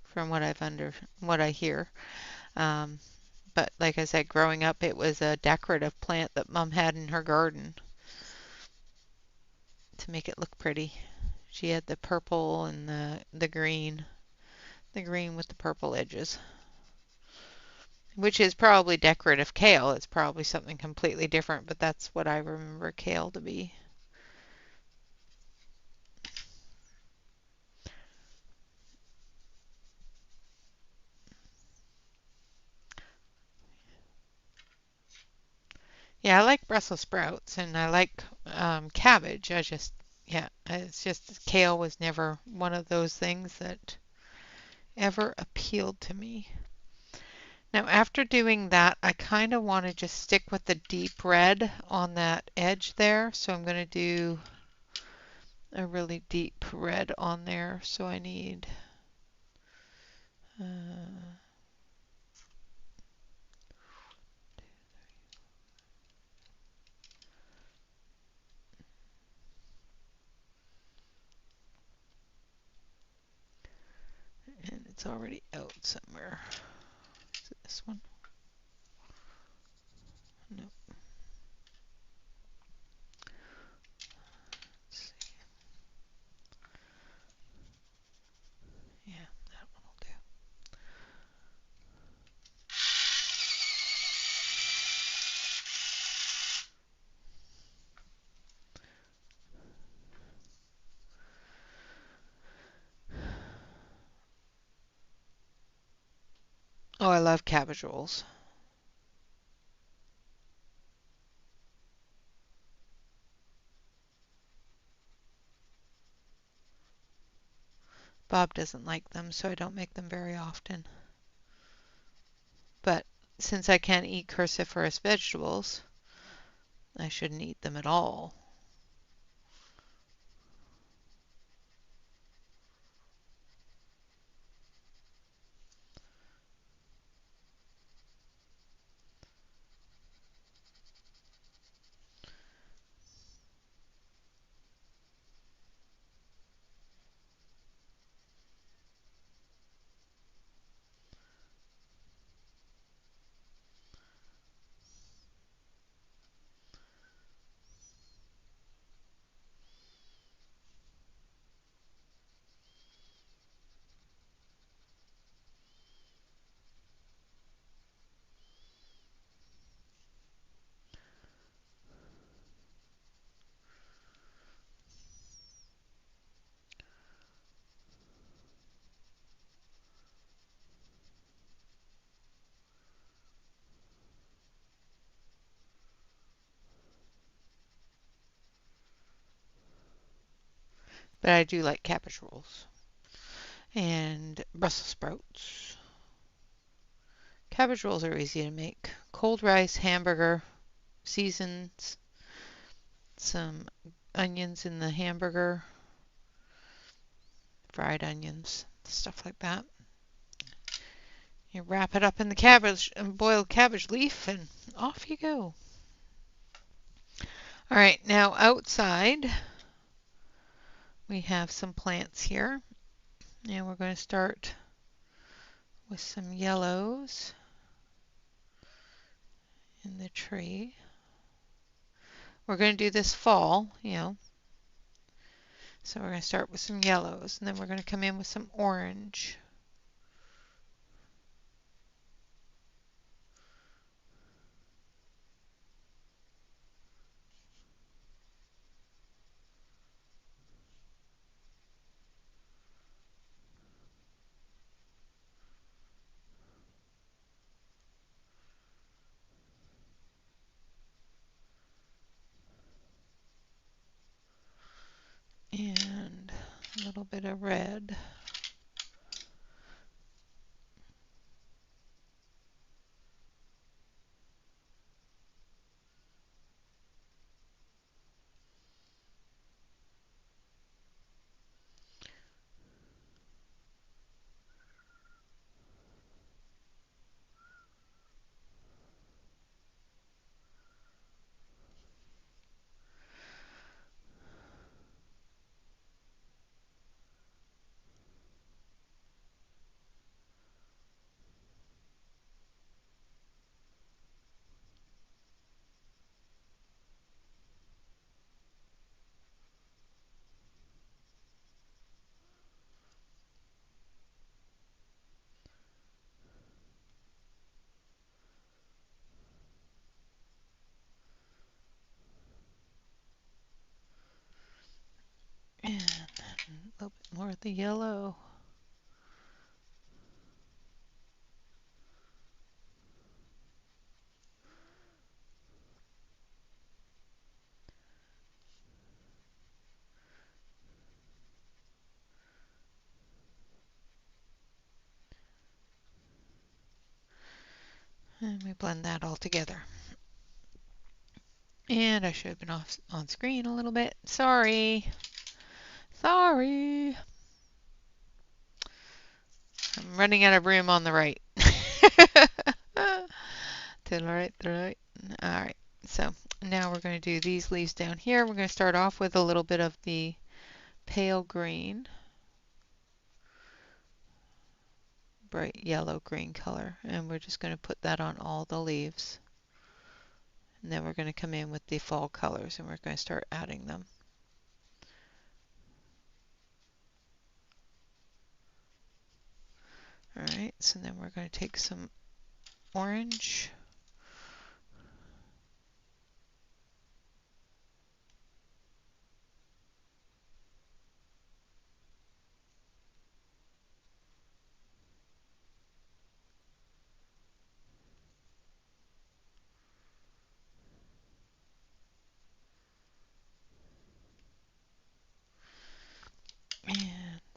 from what I hear. Um, but like I said, growing up, it was a decorative plant that Mom had in her garden to make it look pretty. She had the purple and the green with the purple edges, which is probably decorative kale. It's probably something completely different, but that's what I remember kale to be. Yeah, I like Brussels sprouts and I like cabbage. Yeah, it's just kale was never one of those things that ever appealed to me. Now, after doing that, I kind of want to just stick with the deep red on that edge there. So I'm going to do a really deep red on there. So I need, and it's already out somewhere. Is it this one? No. Let's see. Yeah, that one will do. Oh, I love cabbage rolls. Bob doesn't like them, so I don't make them very often. But since I can't eat cruciferous vegetables, I shouldn't eat them at all. But I do like cabbage rolls. And Brussels sprouts. Cabbage rolls are easy to make. Cold rice, hamburger, seasons, some onions in the hamburger, fried onions, stuff like that. You wrap it up in the cabbage and boiled cabbage leaf and off you go. All right, now outside we have some plants here. And we're going to start with some yellows in the tree. We're going to do this fall, so we're going to start with some yellows, and then we're going to come in with some orange. And a little bit of red. And a little bit more of the yellow. And we blend that all together. And I should have been off on screen a little bit. Sorry. Sorry. I'm running out of room on the right. To the right, to the right. All right. So now we're going to do these leaves down here. We're going to start off with a little bit of the pale green, bright yellow green color, and we're just going to put that on all the leaves. And then we're going to come in with the fall colors and we're going to start adding them. All right, so then we're going to take some orange.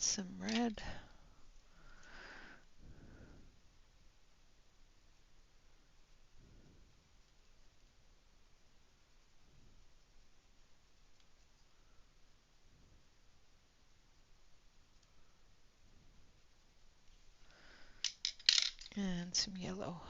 some red. And some yellow.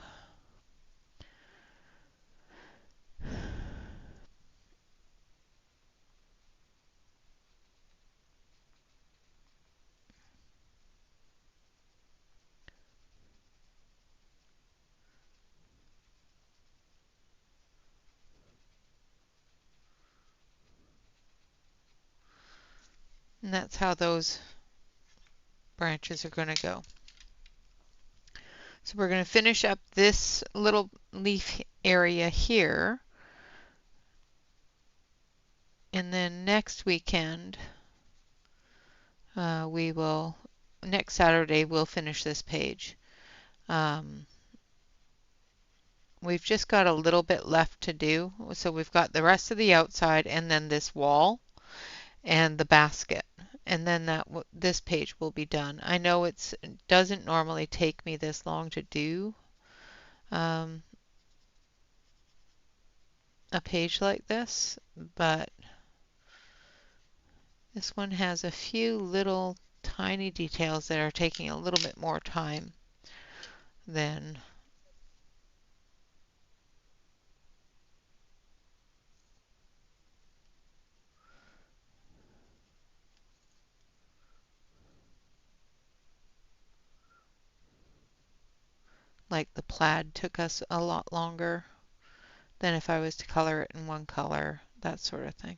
And that's how those branches are going to go. So we're going to finish up this little leaf area here. And then next weekend, next Saturday, we'll finish this page. We've just got a little bit left to do. So we've got the rest of the outside and then this wall and the basket. And then this page will be done. I know it doesn't normally take me this long to do a page like this, but this one has a few little tiny details that are taking a little bit more time than like the plaid took us a lot longer than if I was to color it in one color, that sort of thing.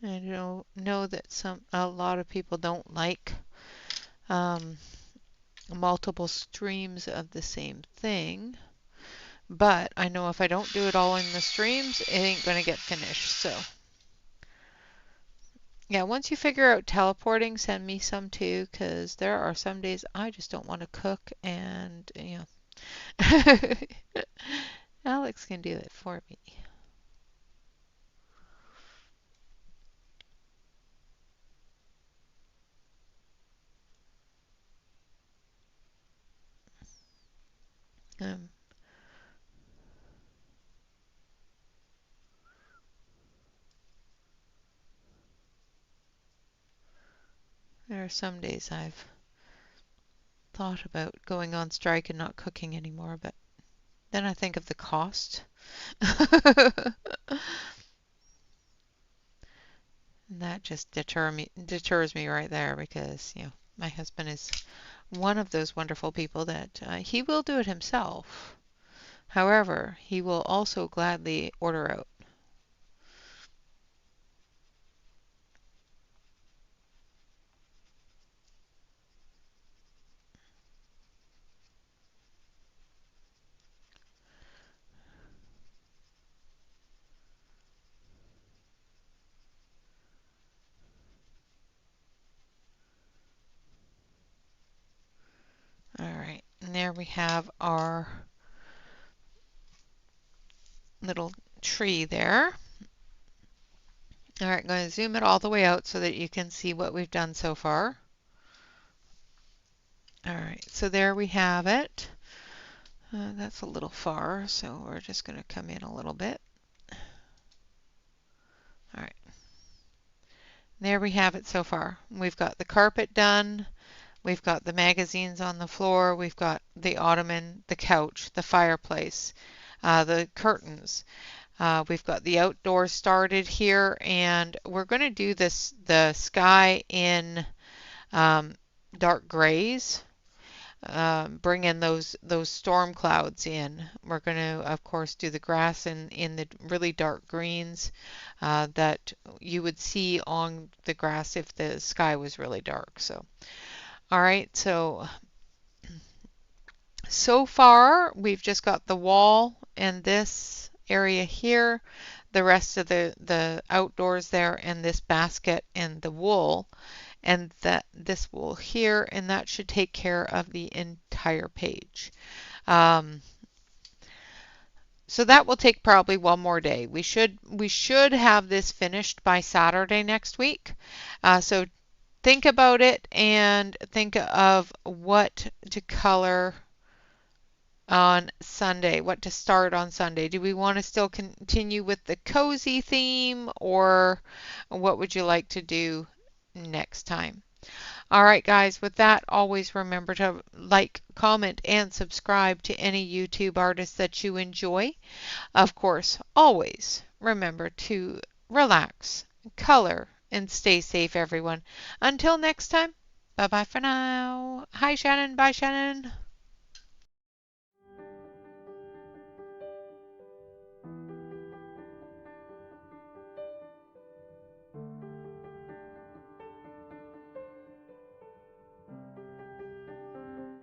I know that a lot of people don't like multiple streams of the same thing, but I know if I don't do it all in the streams, it ain't going to get finished. So yeah, once you figure out teleporting, send me some too, because there are some days I just don't want to cook, and Alex can do it for me. Um, there are some days I've thought about going on strike and not cooking anymore, but then I think of the cost. And that just deters me right there because, my husband is one of those wonderful people that he will do it himself. However, he will also gladly order out. All right, and there we have our little tree there. All right, I'm going to zoom it all the way out so that you can see what we've done so far. All right, so there we have it. That's a little far, so we're just going to come in a little bit. All right, there we have it so far. We've got the carpet done. We've got the magazines on the floor. We've got the ottoman, the couch, the fireplace, the curtains. We've got the outdoors started here, and we're going to do the sky in dark grays. Bring in those storm clouds in. We're going to, of course, do the grass in the really dark greens that you would see on the grass if the sky was really dark. So, all right, so So far, we've just got the wall and this area here, the rest of the outdoors there, and this basket and the wool, and this wool here, and that should take care of the entire page. Um, so that will take probably one more day. We should have this finished by Saturday next week. So think about it and think of what to color on Sunday, what to start on Sunday. Do we want to still continue with the cozy theme, or what would you like to do next time? All right, guys, with that, always remember to like, comment, and subscribe to any YouTube artists that you enjoy. Of course, always remember to relax, color, and stay safe, everyone. Until next time, bye bye for now. Hi, Shannon. Bye, Shannon.